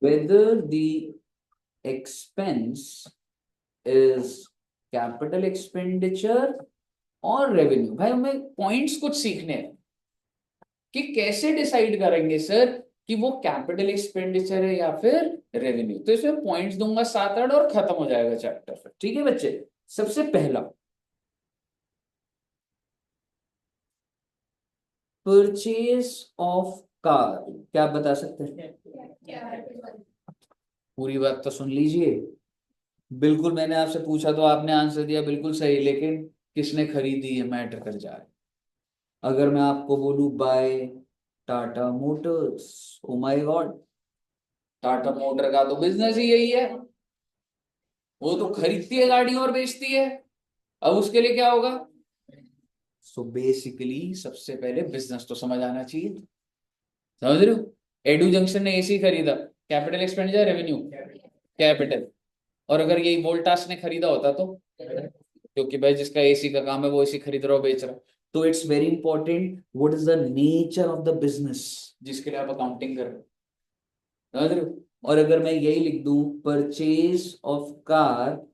whether the expense is capital expenditure और revenue. भाई हमें पॉइंट्स कुछ सीखने हैं कि कैसे डिसाइड करेंगे सर कि वो कैपिटल एक्सपेंडिचर है या फिर रेवेन्यू। तो इसमें पॉइंट्स दूंगा 7-8 और खत्म हो जाएगा चैप्टर। ठीक है बच्चे, सबसे पहला परचेज ऑफ कार, क्या आप बता सकते हैं? पूरी बात तो सुन लीजिए। बिल्कुल मैंने आपसे पूछा तो आपने आंसर दिया बिल्कुल सही, लेकिन किसने खरीदी है मैटर कर जा रहा है। अगर मैं आपको बोलूं buy Tata Motors, oh my God, Tata motor का तो बिजनेस ही यही है, वो तो खरीदती है गाड़ी और बेचती है। अब उसके लिए क्या होगा? सो बेसिकली सबसे पहले बिजनेस तो समझ आना चाहिए। समझ रहे हो? एडू जंक्शन ने एसी खरीदा, कैपिटल एक्सपेंडिचर रेवेन्यू? कैपिटल। और अगर यही वोल्टास ने खरीदा होता तो, क्योंकि भाई जिसका एसी का काम है वो एसी खरीद रहा हो बेच रहा। तो it's very important what is the nature of the business जिसके लिए आप अकाउंटिंग कर रहे हो। समझ रहे हो? और अगर मैं यही लिख दूं purchase of car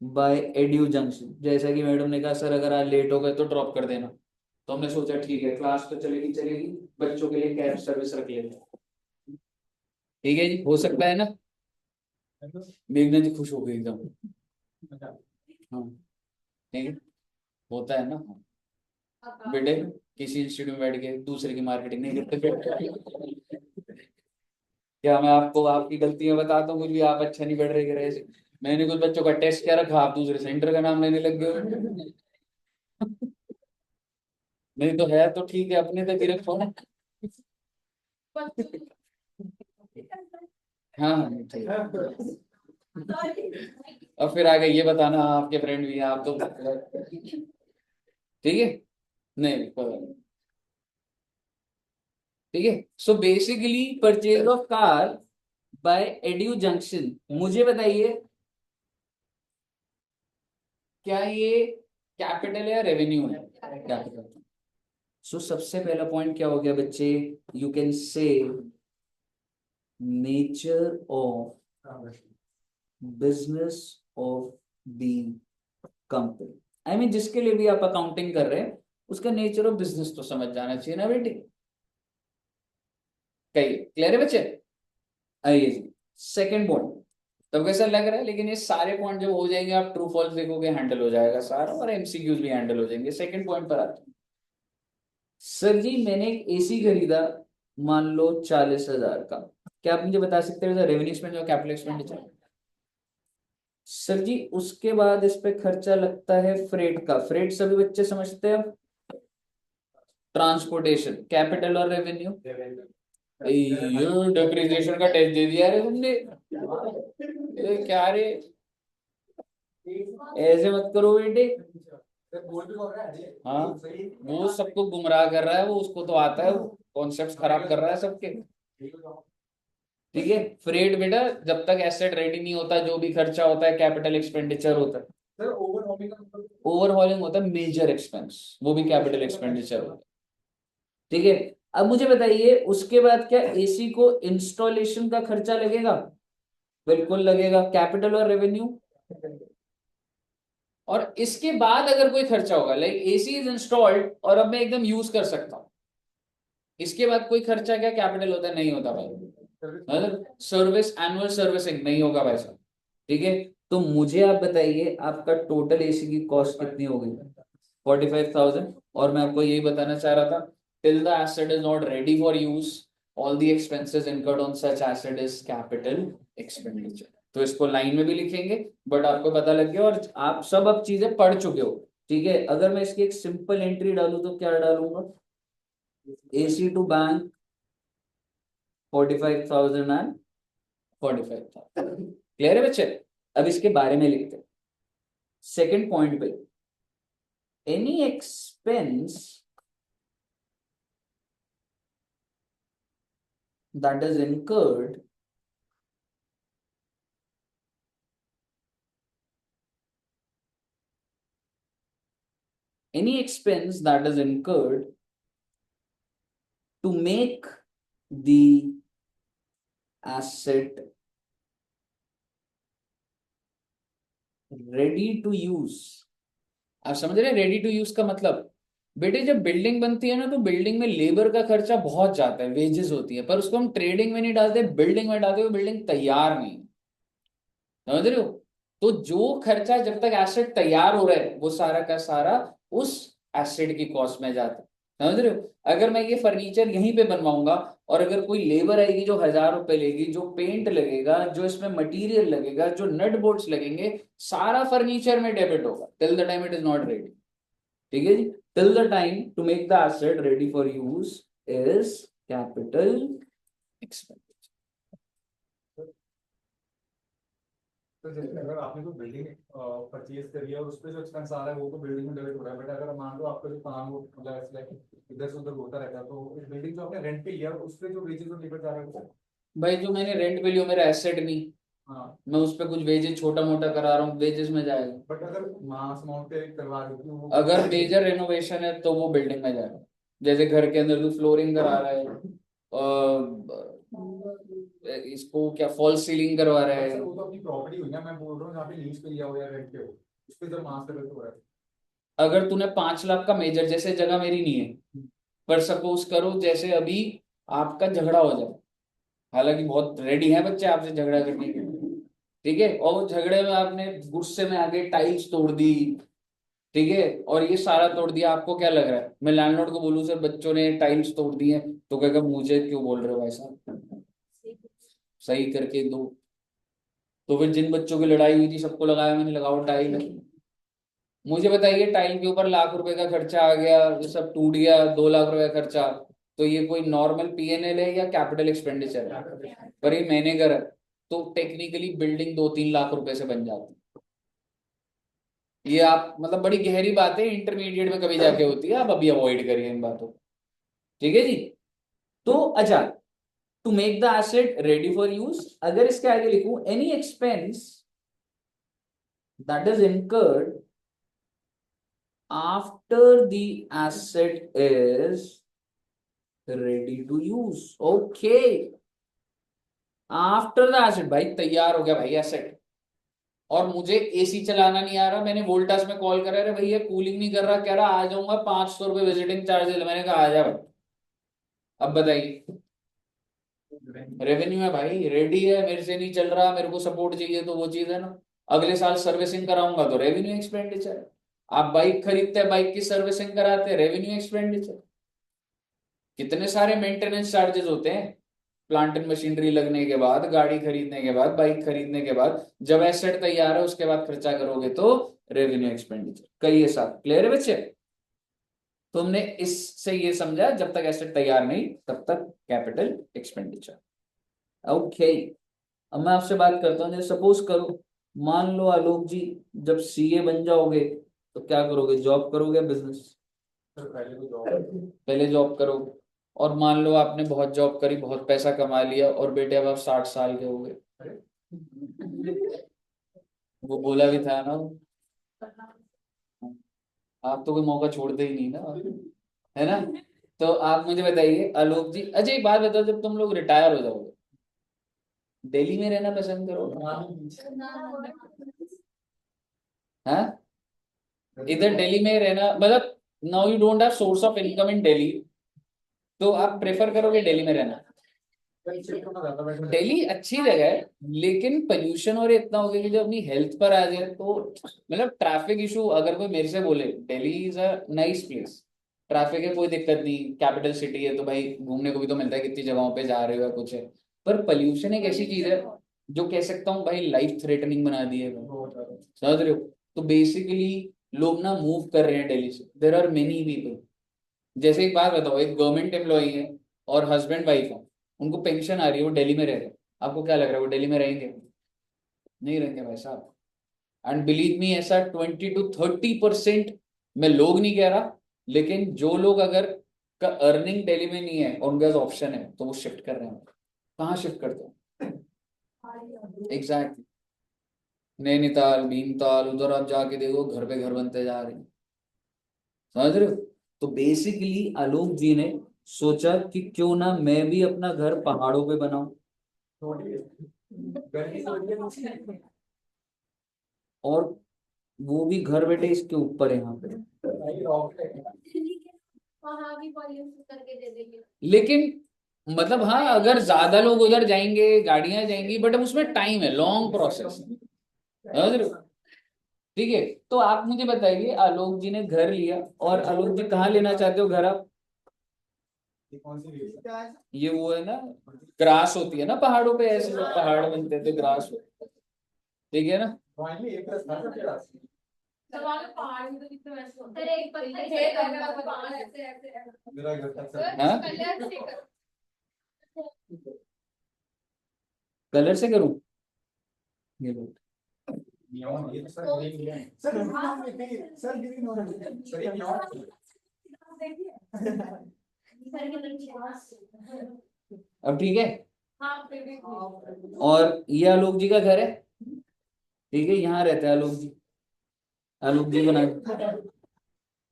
by Edu Junction, जैसा कि मैडम ने कहा सर अगर आज लेट हो गए तो ड्रॉप कर देना, तो हमने सोचा ठीक है क्लास तो चलेगी चलेगी, बच्चों के लिए कैब सर्विस रख लेते हैं। ठीक है जी, हो सकता है ना? मेघना जी खुश हो गई एकदम। हाँ ठीक है, होता है ना। हाँ बेटे, किसी इंस्टीट्यूट में बैठ के दूसरे की मार्केटिंग नहीं करते। क्या मैं आपको आपकी गलतियां बताता हूँ, कुछ भी आप अच्छा नहीं पढ़ रहे रहे। मैंने कुछ बच्चों का टेस्ट किया रखा, आप दूसरे सेंटर का नाम लेने लग गए। नहीं तो है तो ठीक है, अपने तक ही रखो ना। हाँ हाँ, ठीक है। और फिर आगे ये बताना आपके फ्रेंड भी हैं आप तो। ठीक है, नहीं कोई बात नहीं। ठीक है, so basically purchase of car by Edu Junction, मुझे बताइए क्या ये कैपिटल है या रेवेन्यू है? कैपिटल। सो सबसे पहला पॉइंट क्या हो गया बच्चे, you can say nature of business of the company. I mean जिसके लिए भी आप अकाउंटिंग कर रहे हैं उसका नेचर ऑफ बिजनेस तो समझ जाना चाहिए ना बेटी। कहिए क्लियर है बच्चे? आइए जी, सेकेंड पॉइंट। तो कैसा लग रहा है? लेकिन ये सारे पॉइंट जब हो जाएंगे आप ट्रू फॉल्स देखोगे हैंडल हो जाएगा सारा, और एमसीक्यूज भी हैंडल हो जाएंगे। सेकंड पॉइंट पर आते हैं। सर जी मैंने एक एसी खरीदा, मान लो 40,000 का, क्या आप मुझे बता सकते हो रेवेन्यू एक्सपेंस और कैपिटल एक्सपेंडिचर? सर जी उसके बाद इस पे खर्चा लगता है फ्रेट का, फ्रेट सभी बच्चे समझते हैं। ट्रांसपोर्टेशन कैपिटल और रेवेन्यू? ये डिप्रिसिएशन का टेस्ट दे दिया रे तुमने। ये क्या रे, ऐसे मत करो बेटे। हाँ, वो सबको गुमराह कर रहा है, वो उसको तो आता है, वो कॉन्सेप्ट खराब कर रहा है सबके। ठीक है, फ्रेट बेटा जब तक एसेट रेडी नहीं होता जो भी खर्चा होता है कैपिटल एक्सपेंडिचर होता है। ओवरहॉलिंग होता है मेजर एक्सपेंस, वो भी कैपिटल एक्सपेंडिचर होता है। ठीक है, अब मुझे बताइए उसके बाद क्या एसी को इंस्टॉलेशन का खर्चा लगेगा? बिल्कुल लगेगा, कैपिटल और रेवेन्यू। और इसके बाद अगर कोई खर्चा होगा लाइक एसी इज इंस्टॉल्ड और अब मैं एकदम यूज कर सकता हूं, इसके बाद कोई खर्चा क्या कैपिटल होता है? नहीं होता भाई। मतलब सर्विस, एनुअल सर्विसिंग नहीं होगा भाई साहब। ठीक है, तो मुझे आप बताइए आपका टोटल एसी की कॉस्ट कितनी हो गई? 45,000। और मैं आपको यही बताना चाह रहा था, till the asset is not ready for use all the expenses incurred on such asset is capital expenditure. तो इसको लाइन में भी लिखेंगे, बट आपको पता लग गया और आप सब अब चीजें पढ़ चुके हो। ठीक है, अगर मैं इसकी एक सिंपल एंट्री डालूं तो क्या डालूंगा? AC to bank 45,000 and 45,000। Clear है बच्चे? अब इसके बारे में लिखते हैं सेकेंड पॉइंट पे, any expense that is incurred any expense that is incurred to make the asset ready to use. आप समझ रहे हैं रेडी टू यूज का मतलब? बेटे जब बिल्डिंग बनती है ना तो बिल्डिंग में लेबर का खर्चा बहुत जाता है, वेजेस होती है, पर उसको हम ट्रेडिंग में नहीं डालते, बिल्डिंग में डालते हुए बिल्डिंग तैयार नहीं। समझ रहे हो? तो जो खर्चा जब तक एसेट तैयार हो रहा है वो सारा का सारा उस एसेट की कॉस्ट में जाता है। समझ रहे हो? अगर मैं ये फर्नीचर यहीं पे बनवाऊंगा और अगर कोई लेबर आएगी जो 1,000 रुपए लेगी, जो पेंट लगेगा, जो इसमें मटेरियल लगेगा, जो नट बोल्ट्स लगेंगे, सारा फर्नीचर में डेबिट होगा till the time it is not ready. ठीक है जी? Till the time to make the asset ready for use is capital expense. तो जैसे अगर आपने कोई बिल्डिंग परचेज करी है और उस पर जो एक्सपेंस आ रहा है वो तो बिल्डिंग में डेबिट हो रहा है, बट अगर मान लो आपका जो काम हो मतलब ऐसे इधर से उधर होता रहता है तो इस बिल्डिंग जो आपने रेंट पे लिया उस पर जो वेजेस और लेबर जा रहा है वो। भाई जो मैंने रेंट पे लिया मेरा एसेट नहीं, हाँ मैं उस पर कुछ वेजेस छोटा मोटा करा रहा हूँ, वेजेस में जाएगा। बट अगर मास अमाउंट पे करवा रहे हो वो अगर मेजर रेनोवेशन है तो वो बिल्डिंग में जाएगा। जैसे घर के अंदर तू फ्लोरिंग करा रहा है, इसको क्या फॉल सीलिंग करवा रहा है। वो तो अपनी प्रॉपर्टी हुई ना, मैं बोल रहा हूँ जहाँ पे लीज पे लिया हो या रेंट पे हो उस पे जब मास डेबिट हो रहा है। अगर तूने 5 लाख का मेजर, जैसे जगह मेरी नहीं है, पर सपोज करो जैसे अभी आपका झगड़ा हो जाए, हालांकि बहुत रेडी है बच्चे आपसे झगड़ा करने के लिए, ठीक है, और वो झगड़े में आपने गुस्से में आके टाइल्स तोड़ दी, ठीक है, और ये सारा तोड़ दिया, आपको क्या लग रहा है? मैं लैंडलॉर्ड को बोलूं सर बच्चों ने टाइल्स तोड़ दी है, तो कहेगा मुझे क्यों बोल रहे हो भाई साहब, सही करके दो। तो फिर जिन बच्चों की लड़ाई हुई थी सबको लगाया मैंने, लगाओ टाइल। मुझे बताइए टाइल के ऊपर लाख 1,00,000 का खर्चा आ गया, ये सब टूट गया, 2 लाख रुपए का खर्चा, तो ये कोई नॉर्मल पीएनएल है या कैपिटल एक्सपेंडिचर है? पर ये मैंने करा, तो टेक्निकली बिल्डिंग 2-3 लाख रुपए से बन जाती है। ये आप मतलब बड़ी गहरी बात है, इंटरमीडिएट में कभी जाके होती है, आप अभी अवॉइड करिए इन बातों को। ठीक है जी? तो अच्छा, to make the asset ready for use, अगर इसके आगे लिखूं any expense that is incurred after the asset is ready to use. Okay, after the asset, भाई तैयार हो गया भाई एसेट, और मुझे एसी चलाना नहीं आ रहा, मैंने वोल्टास में कॉल करा, अरे भैया कूलिंग नहीं कर रहा, कह रहा आ जाऊंगा, 500 रुपये विजिटिंग चार्जेस, मैंने कहा आ जा भाई। अब बताइए, रेवेन्यू है भाई, रेडी है, मेरे से नहीं चल रहा, मेरे को सपोर्ट चाहिए, तो वो चीज है ना। अगले साल सर्विसिंग कराऊंगा तो रेवेन्यू एक्सपेंडिचर है। आप बाइक खरीदते हैं, बाइक की सर्विसिंग कराते हैं, रेवेन्यू एक्सपेंडिचर। कितने सारे मेंटेनेंस चार्जेस होते हैं प्लांट एंड मशीनरी लगने के बाद, गाड़ी खरीदने के बाद, बाइक खरीदने के बाद, जब एसेट तैयार है उसके बाद खर्चा करोगे तो रेवेन्यू एक्सपेंडिचर। करिए साहब, क्लियर है बच्चे? तुमने इससे ये समझा जब तक एसेट तैयार नहीं तब तक कैपिटल एक्सपेंडिचर। ओके, अब मैं आपसे बात करता हूँ, सपोज करो, मान लो आलोक जी जब सीए बन जाओगे तो क्या करोगे, जॉब करोगे बिजनेस? पहले जॉब करोगे, और मान लो आपने बहुत जॉब करी, बहुत पैसा कमा लिया, और बेटे अब आप 60 साल के हो गए। वो बोला भी था ना, आप तो कोई मौका छोड़ते ही नहीं ना, है ना? तो आप मुझे बताइए आलोक जी, अच्छा एक बात बताओ, जब तुम लोग रिटायर हो जाओगे दिल्ली में रहना पसंद करोगे? हाँ, इधर दिल्ली में रहना मतलब, now you don't have source of income in Delhi, तो आप प्रेफर करोगे दिल्ली में रहना? दिल्ली अच्छी जगह है, लेकिन पोल्यूशन और इतना हो गया कि जब अपनी हेल्थ पर आ जाए तो, मतलब ट्रैफिक इशू, अगर कोई मेरे से बोले Delhi is a nice place, traffic है कोई दिक्कत नहीं, कैपिटल सिटी है तो भाई घूमने को भी तो मिलता है, कितनी जगहों पे जा रहे हो या कुछ है, पर पोल्यूशन एक ऐसी चीज है जो कह सकता हूँ भाई लाइफ थ्रेटनिंग बना दी है। समझ रहे हो? तो बेसिकली लोग ना मूव कर रहे हैं दिल्ली से, देर आर मेनी पीपल। जैसे एक बात बताओ, एक गवर्नमेंट एम्प्लॉई है और हस्बैंड वाइफ है, उनको पेंशन आ रही है, वो दिल्ली में रह रहे हैं, आपको क्या लग रहा है वो दिल्ली में रहेंगे? नहीं रहेंगे भाई साहब। एंड बिलीव मी, ऐसा 20 to 30%, मैं लोग नहीं कह रहा, लेकिन जो लोग अगर का अर्निंग दिल्ली में नहीं है और उनके पास ऑप्शन है तो वो शिफ्ट कर रहे हैं। कहाँ शिफ्ट करते हैं? एग्जैक्टली, नैनीताल, भीमताल, उधर आप जाके देखो घर पे घर बनते जा रहे हैं। समझ रहे हो? तो बेसिकली आलोक जी ने सोचा कि क्यों ना मैं भी अपना घर पहाड़ों पे बनाऊं। छोटी गर्मी से होती है। और वो भी घर बैठे इसके ऊपर यहाँ पे। भाई रॉकेट है। वहाँ भी पॉल्यूशन करके दे देंगे। लेकिन मतलब हाँ, अगर ज्यादा लोग उधर जाएंगे, गाड़ियां जाएंगी, बट अब उसमें टाइम है, लॉन्ग प्रोसेस, समझ रहे हो? ठीक है, तो आप मुझे बताइए, आलोक जी ने घर लिया, और आलोक जी कहाँ लेना चाहते हो घर आप? ये कौन सी वीडियो है? ये वो है ना, ग्रास होती है ना पहाड़ों पे, ऐसे जब पहाड़ बनते हैं तो ग्रास होती है, ठीक है ना? ड्राइंग में एक प्लस था ना तेरा। सवाल पहाड़ में तो कितने वैसे होते हैं, एक पत्थर से करना पहाड़ ऐसे ऐसे मेरा घर था हाँ? कलर से कर। कलर से करूं? ये लो। नियॉन, ये तो सर ग्रीन है सर, सर ग्रीन हो रहा है सर, ये नियॉन। सर के नीचे। अब ठीक है। हाँ फिर भी और ये आलोक जी का घर है, ठीक है, यहाँ रहते हैं आलोक जी। आलोक जी बना,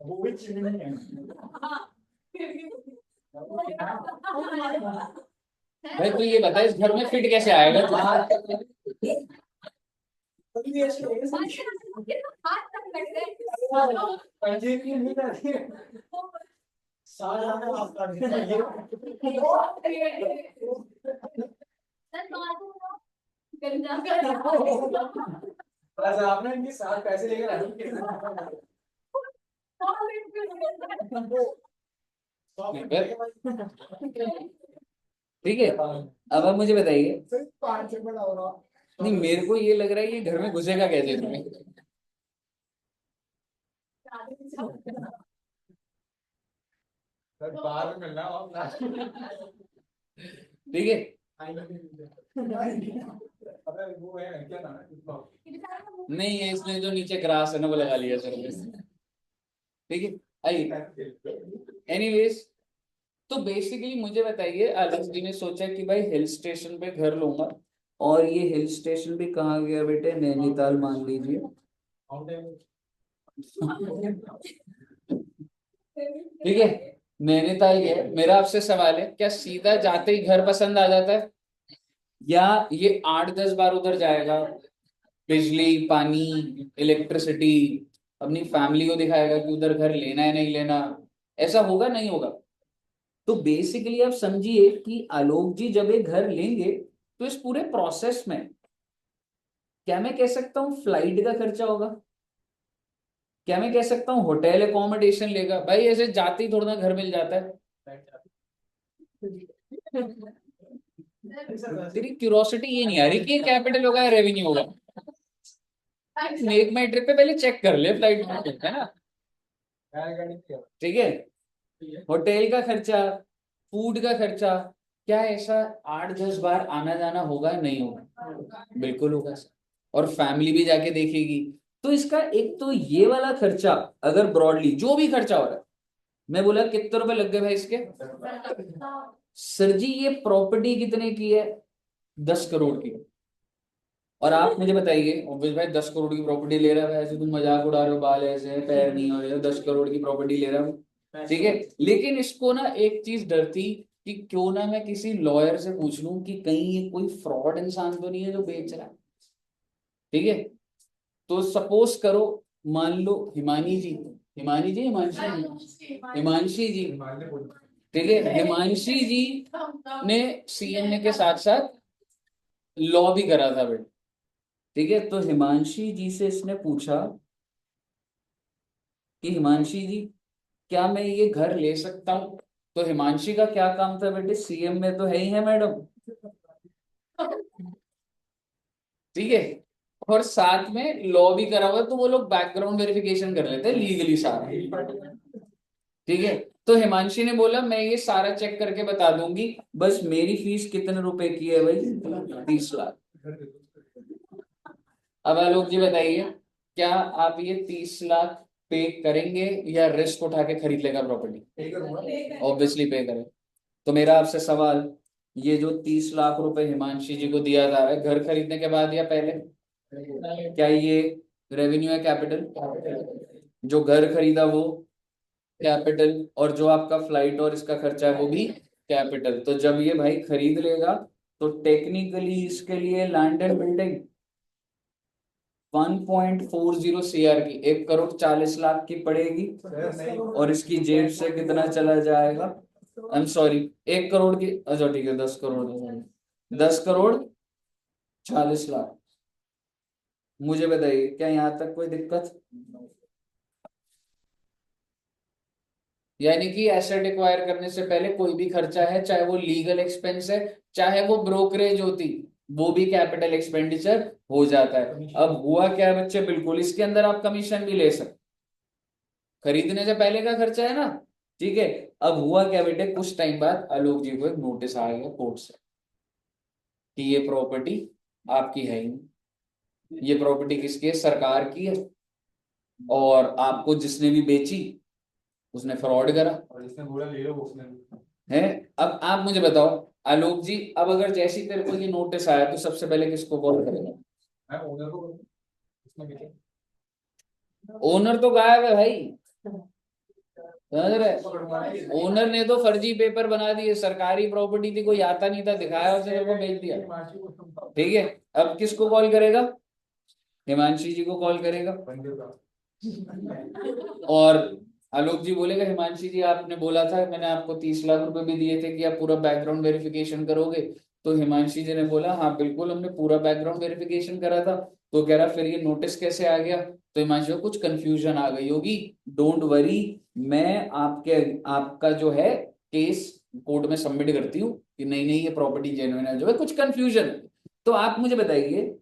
वो भी चीज नहीं है। भाई तू ये बता, इस घर में फिट कैसे आएगा तू? हाथ तक लग गए। पंजे की नहीं रहती है। सारा आप कर देते हैं। सर बात हो गंजा कर। बस आपने इनके साथ पैसे लेकर आई ठीक है, अब आप मुझे बताइए, सिर्फ 5 से बड़ा हो रहा। नहीं मेरे को ये लग रहा है ये घर में घुसेगा कैसे तुम्हें? सर बाहर में मिलना और ठीक है, अबे वो है क्या नाम है? नहीं है इसने जो नीचे ग्रास है ना वो लगा लिया सर ने। ठीक है, आइए, एनीवेज, तो बेसिकली मुझे बताइए, आलोक जी ने सोचा कि भाई हिल स्टेशन पे घर लूंगा, और ये हिल स्टेशन भी कहाँ गया बेटे? नैनीताल मान लीजिए। ठीक है, नैनीताल गया। मेरा आपसे सवाल है, क्या सीधा जाते ही घर पसंद आ जाता है, या ये 8-10 बार उधर जाएगा, बिजली पानी इलेक्ट्रिसिटी, अपनी फैमिली को दिखाएगा कि उधर घर लेना है नहीं लेना, ऐसा होगा नहीं होगा? तो बेसिकली आप समझिए कि आलोक जी जब एक घर लेंगे, तो इस पूरे प्रोसेस में क्या मैं कह सकता हूँ फ्लाइट का खर्चा होगा, क्या मैं कह सकता हूँ होटल एकोमोडेशन लेगा? भाई ऐसे जाते ही थोड़ा ना घर मिल जाता है। तेरी क्यूरोसिटी ये नहीं आ रही कि कैपिटल होगा या रेवेन्यू होगा? मेक माई ट्रिप पे पहले चेक कर ले फ्लाइट में, है ना? ठीक है, होटल का खर्चा, फूड का खर्चा, क्या ऐसा 8-10 बार आना जाना होगा नहीं होगा? बिल्कुल होगा सर, और फैमिली भी जाके देखेगी। तो इसका एक तो ये वाला खर्चा, अगर ब्रॉडली जो भी खर्चा हो रहा है, मैं बोला कितने रुपए लग गए भाई इसके? सर जी ये प्रॉपर्टी कितने की है? 10 करोड़ की। और आप मुझे बताइए, ऑब्वियस भाई 10 करोड़ की प्रॉपर्टी ले रहा है, ऐसे तुम मजाक उड़ा रहे हो, बाल ऐसे हैं, पैर नहीं हो रहे हो, 10 करोड़ की प्रॉपर्टी ले रहा हूँ, ठीक है। लेकिन इसको ना एक चीज डर थी कि क्यों ना मैं किसी लॉयर से पूछ लूं कि कहीं ये कोई फ्रॉड इंसान तो नहीं है जो बेच रहा है, ठीक है। तो सपोज करो, मान लो हिमानी जी, हिमानी जी, हिमांशी जी, हिमांशी जी, ठीक है, हिमांशी जी ने सीएमए के साथ साथ लॉ भी करा था बेटा, ठीक है। तो हिमांशी जी से इसने पूछा कि हिमांशी जी क्या मैं ये घर ले सकता हूँ? तो हिमांशी का क्या काम था बेटे? सीएम में तो है ही है मैडम, ठीक है, और साथ में लॉ भी करा हुआ है, तो वो लोग बैकग्राउंड वेरिफिकेशन कर लेते हैं लीगली सारा, ठीक है। तो हिमांशी ने बोला मैं ये सारा चेक करके बता दूंगी, बस मेरी फीस कितने रुपए की है भाई? 30 लाख। अब आलोक जी बताइए, क्या आप ये 30 लाख पे करेंगे या रिस्क उठा के खरीद लेगा प्रॉपर्टी? ऑब्वियसली पे करें। तो मेरा आपसे सवाल, ये जो 30 लाख रुपए हिमांशी जी को दिया जा रहा है घर खरीदने के बाद या पहले, क्या ये रेवेन्यू है कैपिटल? जो घर खरीदा वो कैपिटल, और जो आपका फ्लाइट और इसका खर्चा है वो भी कैपिटल। तो जब ये भाई खरीद लेगा तो टेक्निकली इसके लिए लैंड एंड बिल्डिंग 1.40 CR की 1,40,40,00,000 की पड़ेगी, और इसकी जेब से कितना चला जाएगा, आई एम सॉरी 1 करोड़ की, अच्छा ठीक है 10 करोड़, 10,40,40,00,000। मुझे बताइए क्या यहाँ तक कोई दिक्कत? यानी कि एसेट एक्वायर करने से पहले कोई भी खर्चा है, चाहे वो लीगल एक्सपेंस है, चाहे वो ब्रोकरेज होती, वो भी कैपिटल एक्सपेंडिचर हो जाता है। अब हुआ क्या है बच्चे, बिल्कुल इसके अंदर आप कमीशन भी ले सकते, खरीदने से पहले का खर्चा है ना, ठीक है। अब हुआ क्या बेटे, कुछ टाइम बाद आलोक जी को एक नोटिस आ गया कोर्ट से कि ये प्रॉपर्टी आपकी है ही नहीं, ये प्रॉपर्टी किसकी है, सरकार की है, और आपको जिसने भी बेची उसने फ्रॉड करा और जिसने बोला ले लो उसने है। अब आप मुझे बताओ आलोक जी, अब अगर जैसी तेरे को ये नोटिस आया तो सबसे पहले किसको कॉल करेगा? मैं ओनर को उसने बेचा ओनर तो गायब है भाई, समझ रहे? ओनर ने तो फर्जी पेपर बना दिए, सरकारी प्रॉपर्टी थी, कोई आता नहीं था, दिखाया और तेरे को बेच दिया, ठीक है। अब किसको कॉल करेगा? हिमांशी जी को कॉल करेगा, और आलोक जी बोलेगा हिमांशी जी आपने बोला था, मैंने आपको 30 लाख रुपए भी दिए थे कि आप पूरा बैकग्राउंड वेरिफिकेशन करोगे। तो हिमांशी जी ने बोला हाँ बिल्कुल हमने पूरा बैकग्राउंड वेरिफिकेशन करा था। तो कह रहा फिर ये नोटिस कैसे आ गया? तो हिमांशी को कुछ कंफ्यूजन आ गई होगी, डोंट वरी, मैं आपके आपका जो है केस कोर्ट में सबमिट करती हूँ कि नहीं नहीं ये प्रॉपर्टी जेन्युइन है, जो है कुछ कंफ्यूजन। तो आप मुझे बताइए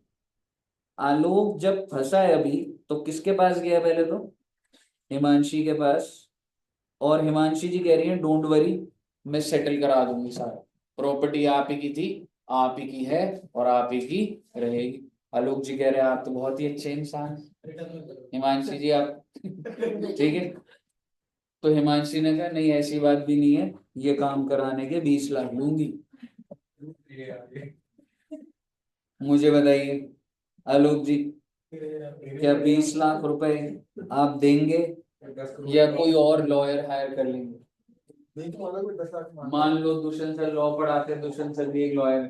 आलोक जब फंसा है अभी, तो किसके पास गया पहले तो? हिमांशी के पास, और हिमांशी जी कह रही है डोंट वरी, मैं सेटल करा दूंगी सारा, प्रॉपर्टी आप ही की थी, आप ही की है, और आप ही की रहेगी। आलोक जी कह रहे हैं आप तो बहुत ही अच्छे इंसान हैं। हिमांशी जी आप ठीक है। तो हिमांशी ने कहा नहीं ऐसी बात भी नहीं है, ये काम कराने के 20 लाख लूंगी। मुझे बताइए आलोक जी, क्या 20 लाख रुपए आप देंगे या कोई और लॉयर हायर कर लेंगे? नहीं तो अलग में 10 लाख मान लो दुष्यंत सर लॉ पढ़ाते हैं, दुष्यंत सर भी एक लॉयर है।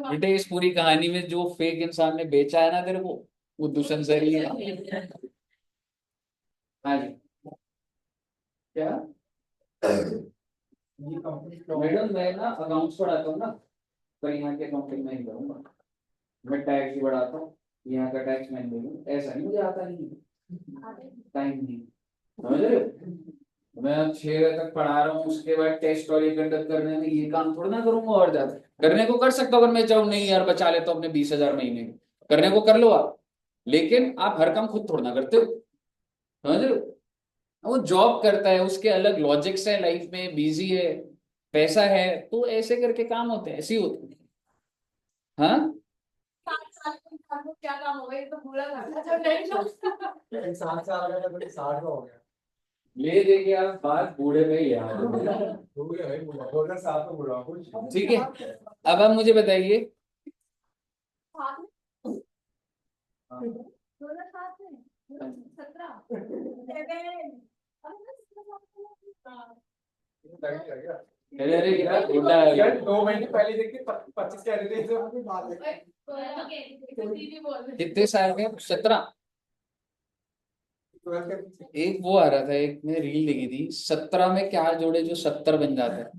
बेटे इस पूरी कहानी में जो फेक इंसान ने बेचा है ना तेरे को, वो दुष्यंत सर ही है। हाँ जी, क्या ये कंपनी मैडम, मैं ना अकाउंट्स पढ़ाता हूँ ना, पर यहाँ के अकाउंटिंग में नहीं करूंगा, मैं टैक्स भी बढ़ाता हूँ, यहाँ का टैक्स मैं नहीं दूंगा, ऐसा नहीं, मुझे आता नहीं, टाइम नहीं, समझ रहे हो? मैं अब 6 बजे तक पढ़ा रहा हूँ, उसके बाद टेस्ट और ये कंडक्ट करने में ये काम थोड़ा ना करूंगा, और ज्यादा करने को कर सकता हूँ अगर मैं चाहूँ, नहीं यार बचा लेता हूँ अपने 20,000 महीने के, करने को कर लो आप, लेकिन आप हर काम खुद थोड़ा ना करते हो, समझ रहे हो? वो जॉब करता है, उसके अलग लॉजिक्स है, लाइफ में बिजी है, पैसा है, तो ऐसे करके काम होते हैं, ऐसे ही होते हैं। हाँ 7 साल के इंसान को क्या काम होगा, ये तो पूरा करना जो नहीं सोचता। 7 साल का तो 60 का हो गया ले देखिए आप बात बूढ़े में ही यार, हो गया भाई पूरा 2007 में बोल रहा हूँ ठीक है। अब आप मुझे बताइए, साथ में 2007 में 17 अरे अरे क्या छोटा है यार 2 महीने पहले देखते 25 कह रहे थे तो अभी बात है कितने साल के? 17। 12 के एक वो आ रहा था, एक मैंने रील देखी थी, 17 में क्या जोड़े जो 70 बन जाते हैं,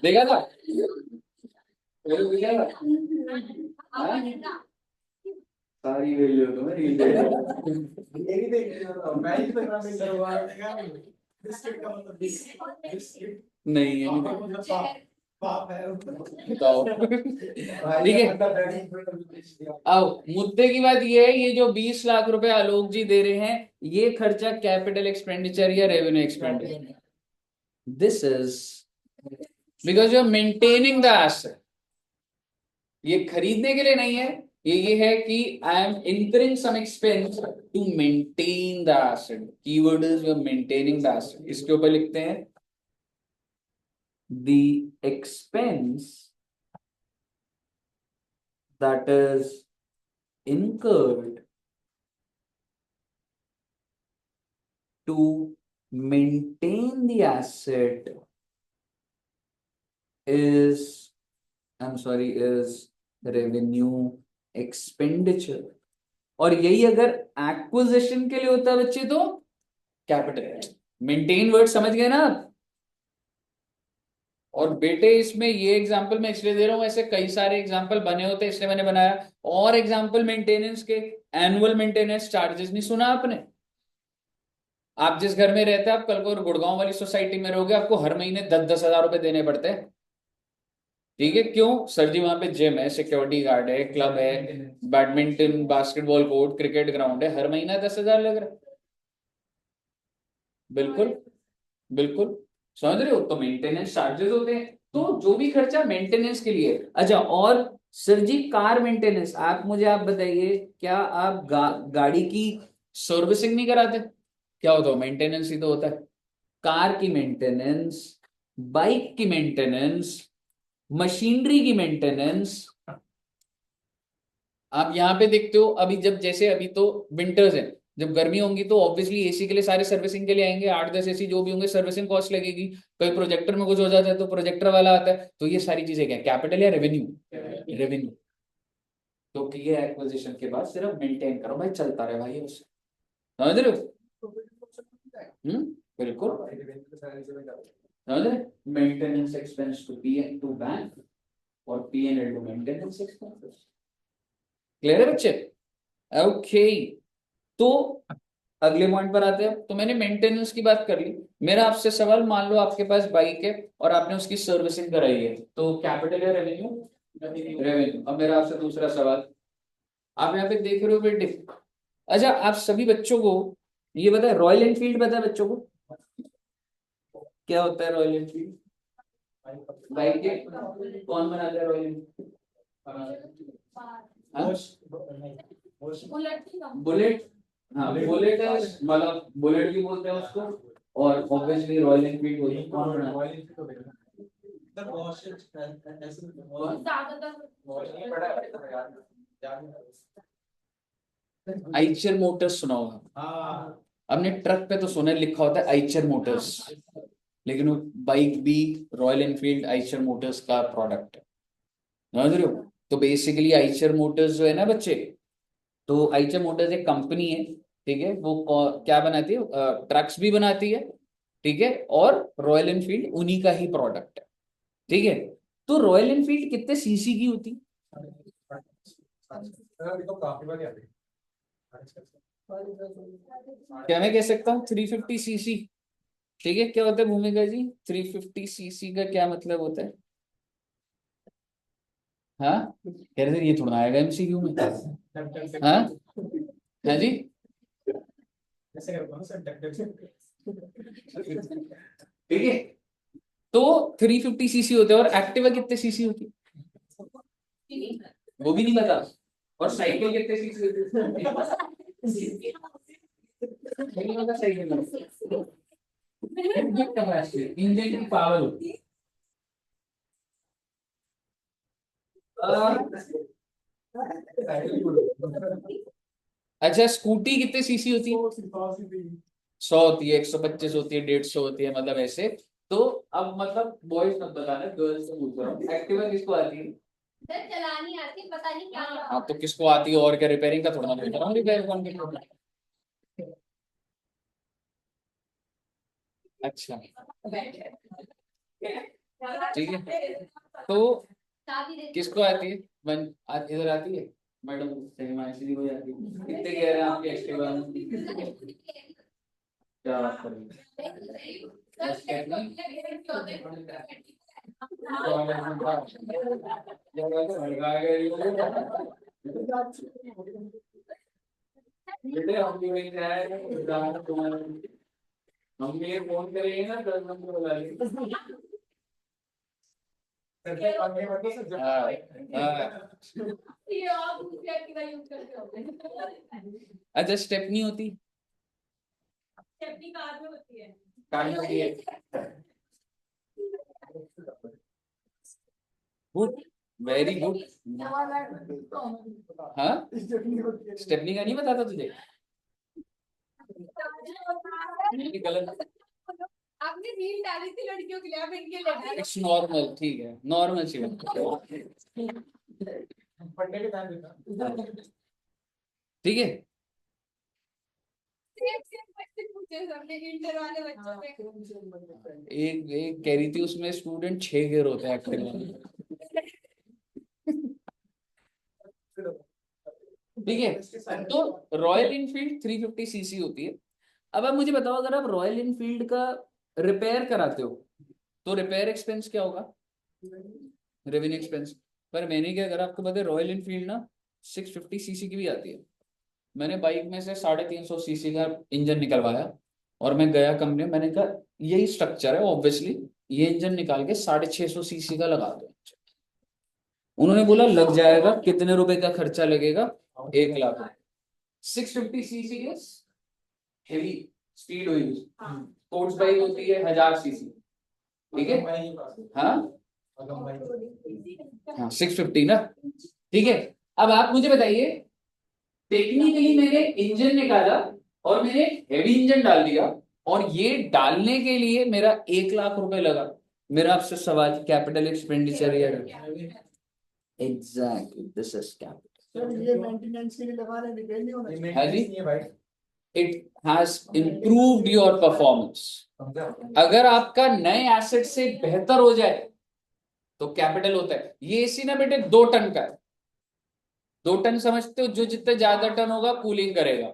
देखा था? देखा था? हाँ? सारी रील तो मैं रील देख रहा हूँ। ये भी देख रहा था मैं ही बना में करवा डिस्ट्रिक्ट का मतलब डिस्ट्रिक्ट नहीं है नहीं मतलब पाप है बताओ ठीक है। अब मुद्दे की बात ये है, ये जो 20 लाख रुपए आलोक जी दे रहे हैं, ये खर्चा कैपिटल एक्सपेंडिचर या revenue expenditure, this is because you are maintaining the asset, ये खरीदने के लिए नहीं है, ये है कि I am incurring some expense to maintain the asset, keyword is you are maintaining the asset, इसके ऊपर लिखते हैं the expense that is incurred to maintain the asset is I am sorry is revenue expenditure. और यही अगर acquisition के लिए होता है बच्चे तो कैपिटल। मेंटेन वर्ड समझ गए ना आप। और बेटे इसमें ये एग्जांपल मैं इसलिए दे रहा हूं, ऐसे कई सारे एग्जांपल बने होते हैं इसलिए मैंने बनाया। और एग्जांपल मेंटेनेंस के, एनुअल मेंटेनेंस चार्जेस नहीं सुना आपने? आप जिस घर में रहते हैं, आप कल को गुड़गांव वाली सोसाइटी में रहोगे, आपको हर महीने 10-10 हजार रुपए देने पड़ते हैं। ठीक है, क्यों सर जी? वहां पे जिम है, सिक्योरिटी गार्ड है, क्लब है, badminton basketball court, cricket ground है, हर महीना 10 हजार लग रहा है। बिल्कुल बिल्कुल, समझ रहे हो? तो मेंटेनेंस चार्जेस होते हैं, तो जो भी खर्चा मेंटेनेंस के लिए। अच्छा, और सर जी कार मेंटेनेंस, आप बताइए, क्या आप गाड़ी की सर्विसिंग नहीं कराते? क्या होता है? मेंटेनेंस ही तो होता है। कार की मेंटेनेंस, बाइक की मेंटेनेंस, मशीनरी की मेंटेनेंस। आप यहाँ पे देखते हो, अभी जब जैसे अभी तो विंटर्स है, जब गर्मी होंगी तो ऑब्वियसली एसी के लिए सारे सर्विसिंग के लिए आएंगे, 8-10 एसी जो भी होंगे, सर्विसिंग कॉस्ट लगेगी। कहीं प्रोजेक्टर में कुछ हो जाता है तो प्रोजेक्टर वाला आता है। तो ये सारी चीजें क्या, कैपिटल या रेवेन्यू? रेवेन्यू। तो ये एक्विजिशन के बाद सिर्फ मेंटेन करो भाई, चलता रहे भाई उससे। समझ रहे हो? बिल्कुल समझ रहे। Maintenance expense to P N to bank और P N L to maintenance expenses. Clear है बच्चे? ओके, तो अगले पॉइंट पर आते हैं। तो मैंने मेंटेनेंस की बात कर ली। मेरा आपसे सवाल, मान लो आपके पास बाइक है और आपने उसकी सर्विसिंग कराई है, तो कैपिटल या रेवेन्यू? रेवेन्यू। अब मेरा आपसे दूसरा सवाल, आप यहाँ पे देख रहे हो बेटे। अच्छा, आप सभी बच्चों को ये पता है, रॉयल एनफील्ड पता है बच्चों को? क्या होता है रॉयल एनफील्ड? बाइक है, कौन बनाता है रॉयल एनफील्ड? बुलेट। हाँ बुलेट है, मतलब बुलेट भी बोलते हैं उसको। और ऑब्वियसली रॉयल एनफील्ड होती है, कौन बनाता है? आइचर मोटर्स सुना होगा आपने? ट्रक पे तो सुना लिखा होता है आइचर मोटर्स, लेकिन वो बाइक भी रॉयल एनफील्ड आइचर मोटर्स का प्रोडक्ट है। समझ रहे हो? तो बेसिकली आइचर मोटर्स जो है ना बच्चे, तो आइचर मोटर्स एक कंपनी है, ठीक है? वो क्या बनाती है? ट्रक्स भी बनाती है, ठीक है? और रॉयल एनफील्ड उन्हीं का ही प्रोडक्ट है, ठीक है? तो रॉयल एनफील्ड कितने सीसी की होती? क्या मैं कह सकता हूँ 350 सीसी? ठीक है, क्या होता है भूमिका जी 350 सीसी का क्या मतलब होता है? हाँ, कह रहे थे ये थोड़ा आएगा एमसीक्यू में। हाँ हाँ जी, ठीक है। तो 350 सीसी होते हैं, और एक्टिवा कितने सीसी होती है? वो भी नहीं पता। और साइकिल कितने सीसी होती है? नहीं पता साइकिल इंजन की पावर होती है। अच्छा, स्कूटी कितने सीसी होती है? 100 होती है, 125 होती है, 150 होती है, मतलब ऐसे। तो अब मतलब बॉयज मत बताना, गर्ल्स से पूछ रहा हूँ, एक्टिवा किसको आती है? सर चलानी आती पता नहीं क्या। हाँ तो किसको आती है? और क्या, रिपेयरिंग का थोड़ा पूछ रहा हूँ, रिपेयर कौन करता है? अच्छा ठीक है, तो किसको आती है? इधर आती है मैडम, हिमांशी को आती है। कितने कह रहे हैं आपके एक्टिवा में? क्या बात कर रही है? बेटे हम भी वही जाए, हम ये फोन करेंगे ना 10 मिनट में बुला लेंगे। हाँ, हाँ। ये आप दूसरी एक्टिवा यूज करते हो। अच्छा, स्टेप नहीं होती? स्टेपनी कार में होती है। कार में होती है। Good, very good. हाँ, स्टेपनी का नहीं बताता तुझे? नहीं, गलत। आपने रील डाली थी लड़कियों के लिए, आप इनके लिए इट्स नॉर्मल, ठीक है, नॉर्मल सी बात पढ़ने के टाइम देता ठीक है। सेम सेम क्वेश्चन पूछे सबने इंटर वाले बच्चों पे। एक एक कह रही थी उसमें स्टूडेंट 6 गियर होते हैं एक्टिव में। ठीक है, तो रॉयल इनफील्ड 350 सीसी होती है। अब आप मुझे बताओ, अगर आप रॉयल इनफील्ड का रिपेयर कराते हो तो रिपेयर एक्सपेंस क्या होगा? Revenue expense. पर मैंने क्या करा, आपको पता है रॉयल इनफील्ड ना 650 सीसी की भी आती है। मैंने बाइक में से 350 सीसी का इंजन निकलवाया और मैं गया कंपनी में, मैंने कहा यही स्ट्रक्चर है ऑब्वियसली, ये इंजन निकाल के 650 सीसी का लगा दो। उन्होंने बोला लग जाएगा, कितने रुपए का खर्चा लगेगा? 1 lakh. 650 CC is heavy speed हुई, स्पोर्ट्स बाइक होती है 1000 सीसी। ठीक है, हाँ हाँ 650 ना, ठीक है। अब आप मुझे बताइए, टेक्निकली मैंने इंजन निकाला और मैंने हेवी इंजन डाल दिया, और ये डालने के लिए मेरा 1 लाख रुपए लगा। मेरा आपसे सवाल, कैपिटल एक्सपेंडिचर या exactly this is capital. Sir ये मेंटेनेंस के लिए लगा रहे, रिपेयर नहीं होना। है जी, it has improved your performance. अगर आपका नए एसेट से बेहतर हो जाए तो कैपिटल होता है। ये एसी ना बेटे 2 टन का है, 2 टन समझते हो? जो जितने ज्यादा टन होगा कूलिंग करेगा।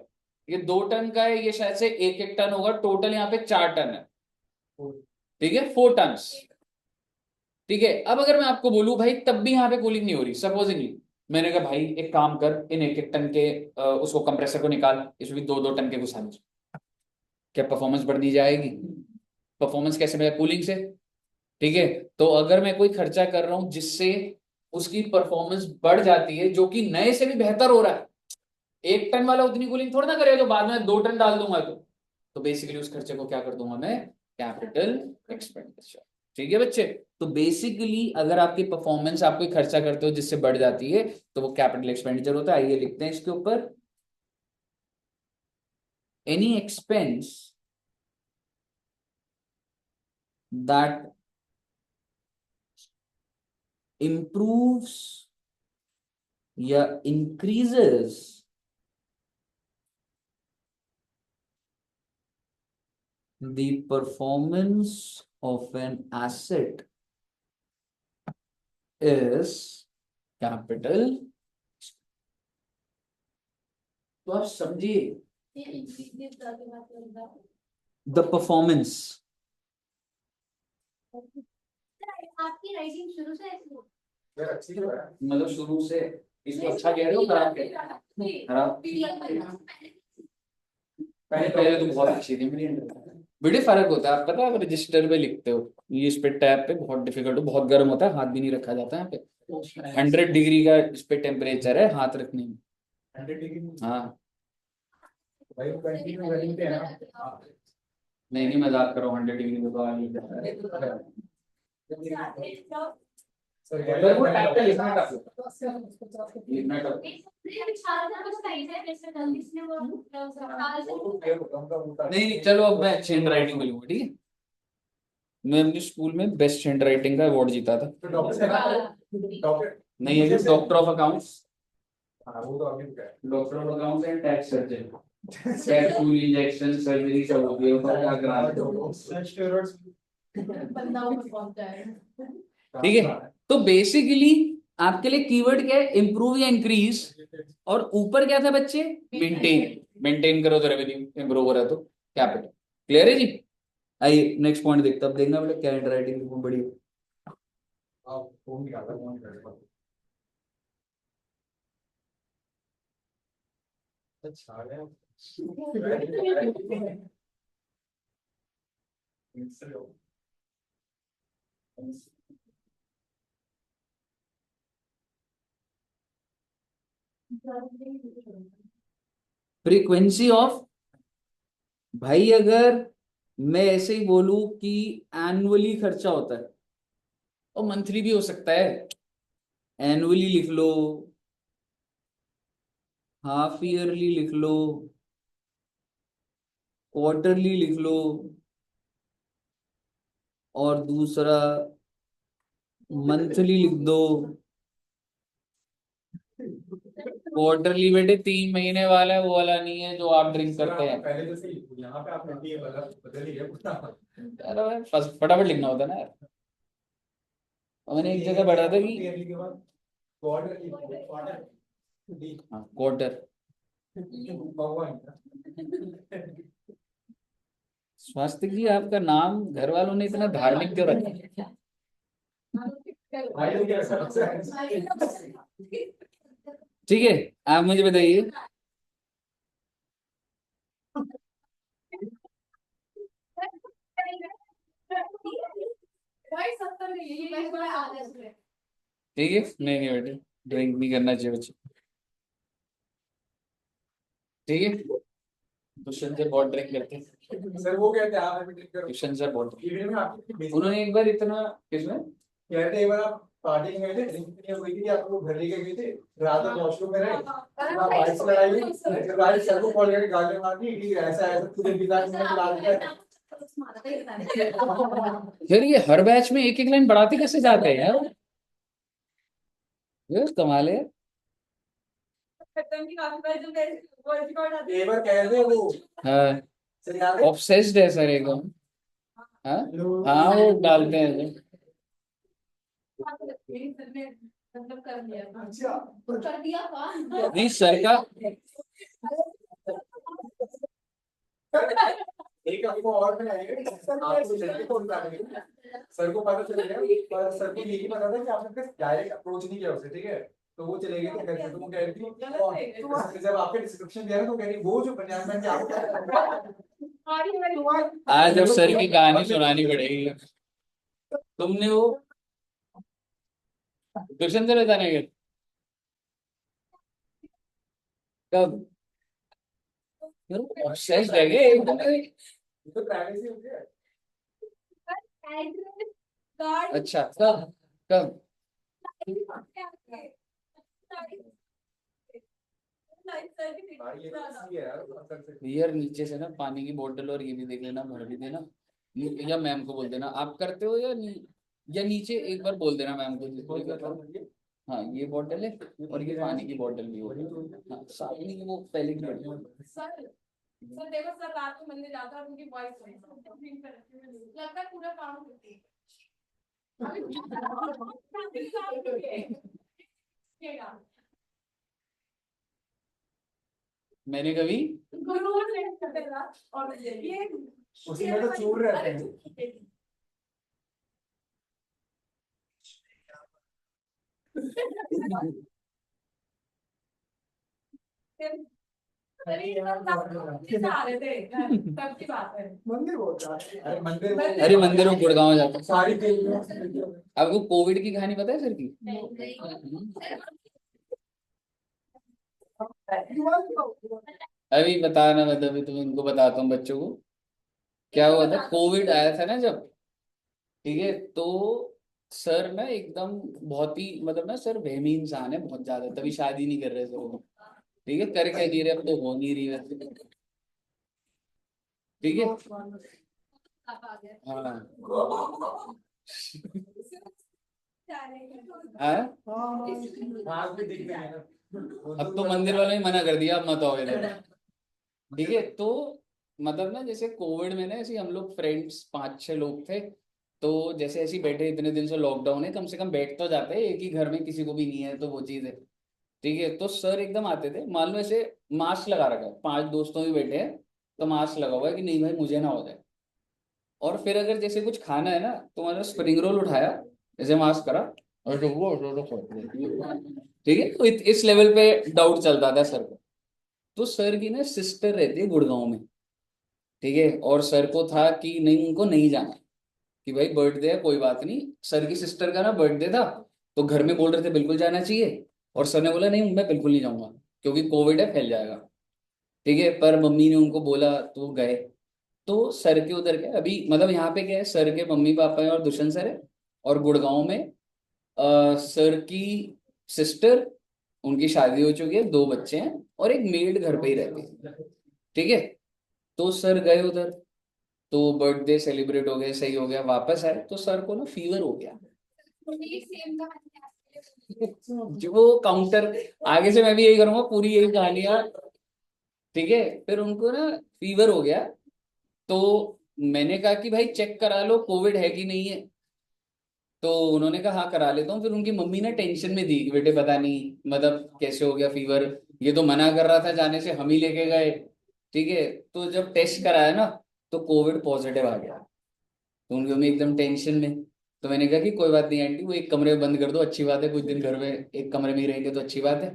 ये 2 टन का है, ये शायद से 1-1 टन होगा, टोटल यहाँ पे 4 टन है। ठीक है, 4 टन। ठीक है, अब अगर मैं आपको बोलूं भाई तब भी यहाँ पे कूलिंग नहीं हो रही, सपोजिंगली मैंने कहा भाई एक काम कर, इन 1-1 टन के उसको कंप्रेसर को निकाल, इसमें भी 2-2 टन के घुसा दे, क्या परफॉर्मेंस बढ़नी जाएगी? परफॉर्मेंस कैसे मिलेगा? कूलिंग से। ठीक है, तो अगर मैं कोई खर्चा कर रहा हूं जिससे उसकी परफॉर्मेंस बढ़ जाती है, जो कि नए से भी बेहतर हो रहा है, 1 टन वाला उतनी कूलिंग थोड़ा ना करेगा, तो बाद में 2 टन डाल दूंगा तो बेसिकली उस खर्चे को क्या कर दूंगा मैं? Capital expenditure. ठीक है बच्चे, तो बेसिकली अगर आपकी परफॉर्मेंस, आप कोई खर्चा करते हो जिससे बढ़ जाती है तो वो कैपिटल एक्सपेंडिचर होता है। आइए लिखते हैं इसके ऊपर, एनी एक्सपेंस that improves या increases the performance of an asset is capital। तो आप समझिए, द परफॉर्मेंस। आपकी राइटिंग शुरू से ऐसी हो? मतलब शुरू से इसको अच्छा कह रहे हो, खराब कह रहे हो? खराब। पहले पहले तो बहुत अच्छी थी मेरी। बड़े फर्क होता है, आप पता है, आप रजिस्टर पे लिखते हो, ये इस पे टैब पे बहुत डिफिकल्ट हो, बहुत गर्म होता है, हाथ भी नहीं रखा जाता है यहाँ पे। 100 डिग्री का इस पे टेम्परेचर है हाथ रखने में। 100 डिग्री हाँ भाई वो कंटिन्यू रनिंग पे है ना। नहीं मजाक करो, 100 डिग्री पे तो आ नहीं जाता है। सर वो टैब पे लिखना टफ होता है, लिखना टफ। नहीं चलो, अब मैं अच्छी हैंड राइटिंग में लूंगा, ठीक है। मैं अपने स्कूल में बेस्ट हैंड राइटिंग का अवार्ड जीता था। डॉक्टर नहीं है, डॉक्टर ऑफ अकाउंट्स, हाँ वो तो अभी क्या है। Doctor of accounts and tax surgeon, capsule injection surgery सब होती है, पर क्या करा। ठीक है, तो बेसिकली आपके लिए कीवर्ड क्या है? इंप्रूव या इंक्रीज, और ऊपर क्या था बच्चे? मेंटेन। मेंटेन करो तो रेवेन्यू, इंप्रूव हो रहा है तो कैपिटल। क्लियर है जी? आइए नेक्स्ट पॉइंट देखते हैं, अब देखना बेटा क्या हैंड राइटिंग बड़ी। आप फोन निकाला फोन निकाला अच्छा है। फ्रीक्वेंसी ऑफ, भाई अगर मैं ऐसे ही बोलूं कि एनुअली खर्चा होता है, और मंथली भी हो सकता है, एनुअली लिख लो, हाफ ईयरली लिख लो, क्वार्टरली लिख लो, और दूसरा मंथली लिख दो। क्वार्टरली बेटे 3 महीने वाला है, वो वाला नहीं है जो आप ड्रिंक करते हैं। पहले जैसे यहाँ पे आपने ये बदल ही है पूरा। अरे भाई फटाफट लिखना होता है ना यार। मैंने एक जगह पढ़ा था कि के बाद क्वार्टर क्वार्टर। भगवान स्वास्थ्य जी, आपका नाम घर वालों ने इतना धार्मिक क्यों रखा? भाई क्या समस्या है? ठीक है, आप मुझे बताइए। भाई 70 में ये मैं बड़ा आदत है। ठीक है, नहीं नहीं बेटे, ड्रिंक नहीं करना चाहिए बच्चे। ठीक है, ट्यूशन से बहुत ड्रिंक करते हैं। सर वो कहते हैं आप अभी ड्रिंक करो। ट्यूशन से बहुत इवनिंग में आपकी बेसिक उन्होंने एक बार इतना किसमें कहते एक बार आप पार्टी में गए थे, ड्रिंक नहीं हुई थी, आप लोग घर लेके गए थे, रात में वॉशरूम में रहे, आप बाइक से लड़ाई हुई, फिर बाइक सर को कॉल करके गाली मार दी कि ऐसा ऐसा तुझे बिना किसी ने बुला दिया। यार, ये हर बैच में एक एक लाइन बढ़ाते कैसे जाते हैं यार? ये कमाल है। एक बार कह रहे वो हाँ, सर याद है? ऑब्सेस्ड है सर एकदम। हाँ हाँ, वो डालते हैं। मतलब कर दिया अच्छा कर दिया का नहीं सर का, एक आपको और बनाएंगे, आपको जल्दी फोन करेंगे, सर को पता चलेगा, पर सर को यही पता था कि आपने डायरेक्ट अप्रोच नहीं किया उसे, ठीक है? तो वो चले गए थे घर से, तो वो कह रही थी और जब आपके डिस्क्रिप्शन दिया ना तो कह रही वो जो बनियान पहन के आपको आज अब सर की कहानी सुनानी पड़ेगी। तुमने वो ट्यूशन से बताने गए कब? ऑब्सेस्ड है क्या एकदम? तो प्राइवेसी होती है। अच्छा, कब कब? भाई ये तो सही है यार, सर से यार नीचे से ना पानी की बोतल और ये भी देख लेना, भर भी देना। या मैम को बोल देना आप करते हो या नहीं, या नीचे एक बार बोल देना मैम को जिसको कर रहा हूँ। हाँ, ये बोतल है और ये पानी की बोतल भी होगी। हाँ, सामने की वो पहले की बोतल। सर देखो सर रात को मंदिर जाता है और उनकी वॉइस लगता है पूरा काम करती है। मैंने कभी गुरु और ये उसी में तो चूर रहते हैं। सबकी बात है मंदिर बोलता है, अरे मंदिर अरे मंदिर में गुड़गांव जाता है। सारी आपको कोविड की कहानी पता है सर की? अभी बताना, मतलब अभी तुम इनको बताता हूँ बच्चों को। क्या हुआ था, कोविड आया था ना जब, ठीक है, तो सर ना एकदम बहुत ही, मतलब ना सर वहमी इंसान है बहुत ज्यादा, तभी शादी नहीं कर रहे थे वो। ठीक है, कर क्या नहीं रहे, अब तो हो नहीं रही वैसे। ठीक है, हाँ हाँ, भाग भी दिख रहे हैं ना। अब तो मंदिर वालों ने मना कर दिया, अब मत आओ इधर। ठीक है, तो मतलब ना जैसे कोविड में ना ऐसे हम लोग फ्रेंड्स 5-6 लोग थे, तो जैसे ऐसे ही बैठे, इतने दिन से लॉकडाउन है, कम से कम बैठ तो जाते हैं, एक ही घर में किसी को भी नहीं है तो वो चीज़ है। ठीक है, तो सर एकदम आते थे, मान लो ऐसे मास्क लगा रखा है, 5 दोस्तों भी बैठे हैं तो मास्क लगा हुआ है कि नहीं भाई मुझे ना हो जाए। और फिर अगर जैसे कुछ खाना है ना, तो मतलब स्प्रिंग रोल उठाया, जैसे मास्क करा और जो वो ठीक है, तो इस लेवल पे डाउट चलता था सर को। तो सर की ना सिस्टर रहती है गुड़गांव में, ठीक है, और सर को था कि नहीं उनको नहीं जाना, कि भाई बर्थडे है कोई बात नहीं, सर की सिस्टर का ना बर्थडे था, तो घर में बोल रहे थे बिल्कुल जाना चाहिए, और सर ने बोला नहीं मैं बिल्कुल नहीं जाऊंगा क्योंकि कोविड है फैल जाएगा। ठीक है, पर मम्मी ने उनको बोला तो वो गए। तो सर के उधर क्या अभी, मतलब यहाँ पे क्या है, सर के मम्मी पापा है और दुष्यंत सर है, और गुड़गांव में सर की सिस्टर, उनकी शादी हो चुकी है, 2 बच्चे हैं और एक मेड घर पे ही रहती है। ठीक है, तो सर गए उधर, तो बर्थडे सेलिब्रेट हो गया, सही हो गया, वापस आए तो सर को ना फीवर हो गया। सेम कहानी जो वो काउंटर, आगे से मैं भी यही करूंगा, पूरी यही कहानियां, ठीक है। फिर उनको ना फीवर हो गया, तो मैंने कहा कि भाई चेक करा लो कोविड है कि नहीं है। तो उन्होंने कहा हाँ करा लेता हूँ। फिर उनकी मम्मी ना टेंशन में थी कि बेटे पता नहीं मतलब कैसे हो गया फीवर, ये तो मना कर रहा था जाने से, हम ही लेके गए, ठीक है। तो जब टेस्ट कराया ना तो कोविड पॉजिटिव आ गया, तो उनकी मम्मी एकदम टेंशन में। तो मैंने कहा कि कोई बात नहीं आंटी, वो एक कमरे में बंद कर दो, अच्छी बात है, कुछ दिन घर में एक कमरे में ही रहेंगे तो अच्छी बात है,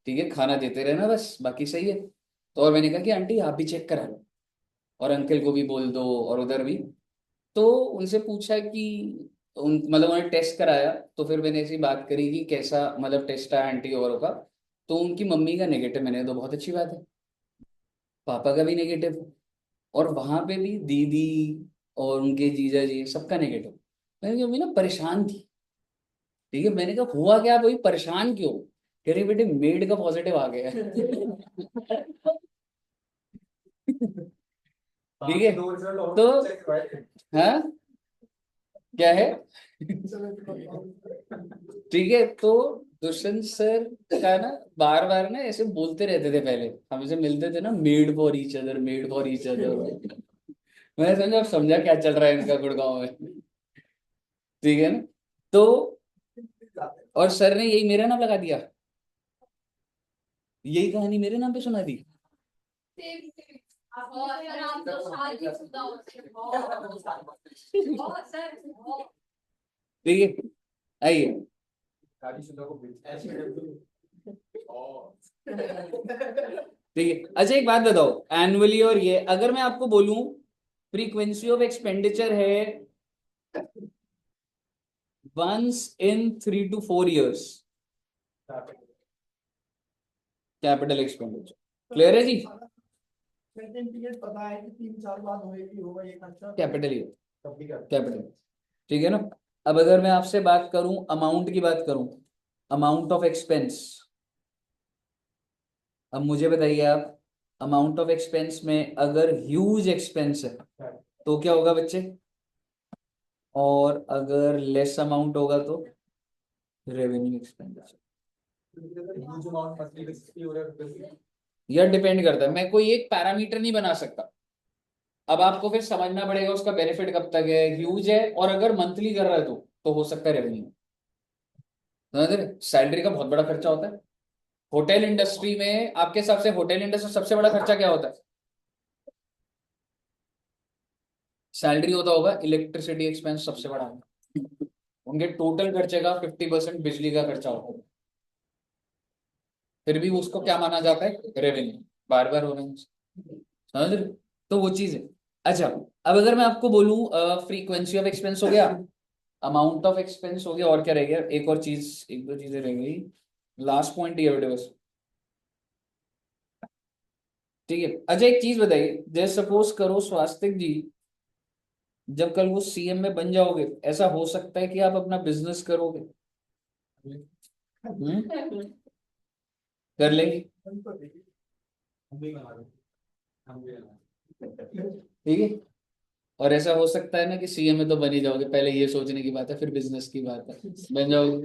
ठीक है, खाना देते रहना बस, बाकी सही है। तो और मैंने कहा कि आंटी आप भी चेक करा लो और अंकल को भी बोल दो और उधर भी। तो उनसे पूछा कि उन मतलब उन्होंने टेस्ट कराया, तो फिर मैंने ऐसी बात करी कि कैसा मतलब टेस्ट आया आंटी और का। तो उनकी मम्मी का नेगेटिव, मैंने तो बहुत अच्छी बात है, पापा का भी नेगेटिव, और वहां पे भी दीदी और उनके जीजा जी सबका नेगेटिव। मेरी मम्मी ना परेशान थी, ठीक है। मैंने कहा हुआ क्या, वही परेशान क्यों, कह रही बेटे मेड का पॉजिटिव आ गया है। ठीक है। दो रिजल्ट और तो चेक करवाए थे। हाँ क्या है, ठीक है। तो दुष्यंत सर का ना बार बार ना ऐसे बोलते रहते थे, पहले हमसे मिलते थे ना, made for each other, made for each other. मैं समझा, अब समझा क्या चल रहा है इनका गुड़गांव में, ठीक है ना। तो और सर ने यही मेरा नाम लगा दिया, यही कहानी मेरे नाम पे सुना दी। बहुत सर आप तो शादीशुदा होते हैं, बहुत सर बहुत। ठीक है, आइए। शादीशुदा को ठीक है, अच्छा एक बात बताओ, एनुअली और ये अगर मैं आपको बोलूं फ्रीक्वेंसी ऑफ एक्सपेंडिचर है once in 3 to 4 years capital expenditure, clear है जी। सर्टेन पीरियड पता है कि 3 साल बाद होगा ये खर्चा। कैपिटल ही तब भी क्या कैपिटल, ठीक है ना। अब अगर मैं आपसे बात करूं अमाउंट की बात करूं, अमाउंट ऑफ एक्सपेंस, अब मुझे बताइए आप, अमाउंट ऑफ एक्सपेंस में अगर ह्यूज एक्सपेंस है तो क्या होगा बच्चे, और अगर लेस अमाउंट होगा तो revenue expenditure. Huge amount monthly basis पे हो रहा है। यह डिपेंड करता है, मैं कोई एक पैरामीटर नहीं बना सकता। अब आपको फिर समझना पड़ेगा उसका बेनिफिट कब तक है, ह्यूज है और अगर मंथली कर रहा है तो हो सकता है रेवेन्यू। सैलरी का बहुत बड़ा खर्चा होता है होटल इंडस्ट्री में, आपके हिसाब से होटल इंडस्ट्री सबसे बड़ा खर्चा क्या होता है, सैलरी होता होगा, इलेक्ट्रिसिटी एक्सपेंस सबसे बड़ा है, उनके टोटल खर्चे का 50% बिजली का खर्चा होता है, फिर भी उसको क्या माना जाता है, रेवेन्यू, बार बार हो रहे हैं, समझ रहे हो? तो वो चीज है। अच्छा, अब अगर मैं आपको बोलूं फ्रीक्वेंसी ऑफ एक्सपेंस हो गया, अमाउंट ऑफ एक्सपेंस हो गया, और क्या रह गया, एक और चीज, एक दो चीजें रह गई, लास्ट पॉइंट ये बेटे बस, ठीक है। अच्छा एक चीज बताइए, जैसे सपोज करो स्वास्तिक जी जब कल वो सीएम में बन जाओगे, ऐसा हो सकता है कि आप अपना बिजनेस करोगे, कर लेंगे, हम भी बना रहे हैं। हम भी बना ठीक है। और ऐसा हो सकता है ना कि सीएम में तो बन ही जाओगे, पहले ये सोचने की बात है फिर बिजनेस की बात है, बन जाओगे,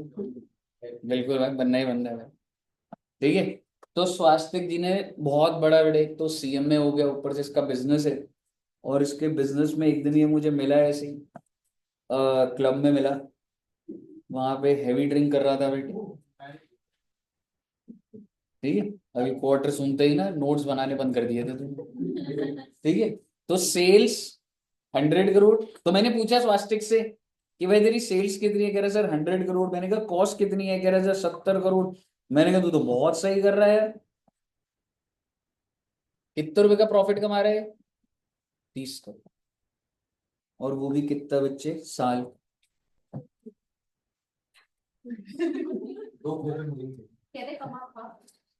बिल्कुल भाई बनना ही बनना है भाई, ठीक है। तो स्वास्तिक जी ने बहुत बड़ा बड़े, एक तो सीएम में हो गया, ऊपर से इसका बिजनेस है, और इसके बिजनेस में एक दिन ये मुझे मिला ऐसे ही क्लब में मिला, वहां पे हैवी ड्रिंक कर रहा था बेटे, ठीक है। अभी क्वार्टर सुनते ही ना नोट्स बनाने बंद कर दिए थे तुम, ठीक है। तो सेल्स 100 करोड़, तो मैंने पूछा स्वास्तिक से कि भाई तेरी सेल्स कितनी है, कह रहा सर 100 करोड़, मैंने कहा कॉस्ट कितनी है, कह रहा सर 70 करोड़, मैंने कहा तू तो बहुत सही कर रहा है, कितने रुपए का प्रॉफिट कमा रहे हैं, 30 करोड़, और वो भी कितना बच्चे साल, दो भोजन मिलेंगे। कहते कमा खा।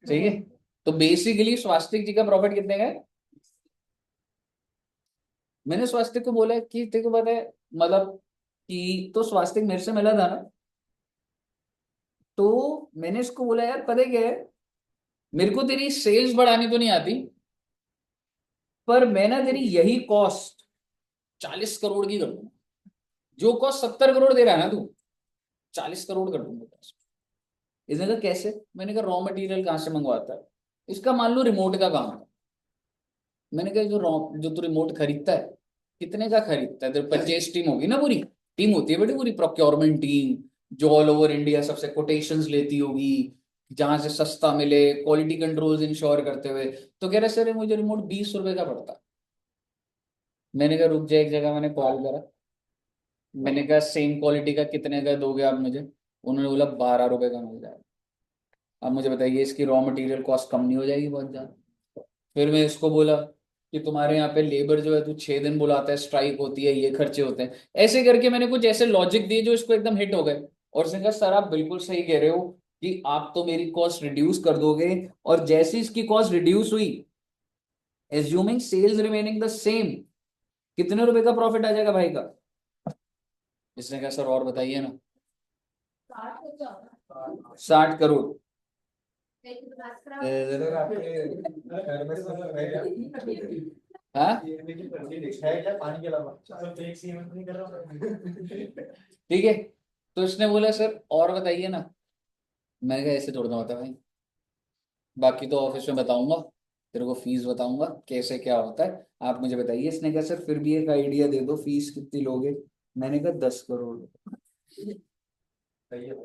ठीक है। तो बेसिकली स्वास्तिक जी का प्रॉफिट कितने का है, मैंने स्वास्तिक को बोला कि तेरे को पता है मतलब कि, तो स्वास्तिक मेरे से मिला था ना, तो मैंने इसको बोला यार पता है क्या है, मेरे को तेरी सेल्स बढ़ानी तो नहीं आती, पर मैं ना तेरी यही कॉस्ट 40 करोड़ की कर दूंगा, जो कॉस्ट 70 करोड़ दे रहा है ना तू, 40 करोड़ कर दूंगा। इसने कहा कैसे? मैंने कहा रॉ मटेरियल कहाँ से मंगवाता है? इसका मान लो रिमोट का काम है। मैंने कहा जो तू रिमोट खरीदता है कितने का खरीदता है? तेरे परचेज टीम होगी ना, पूरी टीम होती है बेटी, पूरी प्रोक्योरमेंट टीम जो ऑल ओवर इंडिया सबसे कोटेशंस लेती होगी, जहां से सस्ता मिले, क्वालिटी कंट्रोल्स इंश्योर करते हुए। तो कह रहे सर मुझे रिमोट 20 रुपए का पड़ता है। मैंने कहा रुक जाए एक जगह, मैंने कॉल करा, मैंने कहा सेम क्वालिटी का कितने का दोगे आप मुझे? उन्होंने बोला 12 रुपए का मिल जाएगा। अब मुझे बताइए इसकी रॉ मटेरियल कॉस्ट कम नहीं हो जाएगी बहुत ज्यादा? फिर मैं इसको बोला कि तुम्हारे यहाँ पे लेबर जो है तू 6 दिन बुलाता है, स्ट्राइक होती है, ये खर्चे होते हैं, ऐसे करके मैंने कुछ ऐसे लॉजिक दिए जो इसको एकदम हिट हो गए। और उसने कहा सर आप बिल्कुल सही कह रहे हो कि आप तो मेरी कॉस्ट रिड्यूस कर दोगे। और जैसे इसकी कॉस्ट रिड्यूस हुई, assuming sales remaining the same, कितने रुपए का प्रॉफिट आ जाएगा भाई का? इसने कहा सर और बताइए ना। 60 करोड़। सर आपके घर में सब है क्या? हाँ है क्या पानी के अलावा? सब एक सीमेंट नहीं कर रहा। ठीक है। तो इसने बोला सर और बताइए ना। मैंने कहा ऐसे थोड़ा ना होता भाई, बाकी तो ऑफिस में बताऊंगा, तेरे को फीस बताऊंगा कैसे क्या होता है, आप मुझे बताइए। इसने कहा सर फिर भी एक आइडिया दे दो, फीस कितनी लोगे? मैंने कहा 10 करोड़। सही है।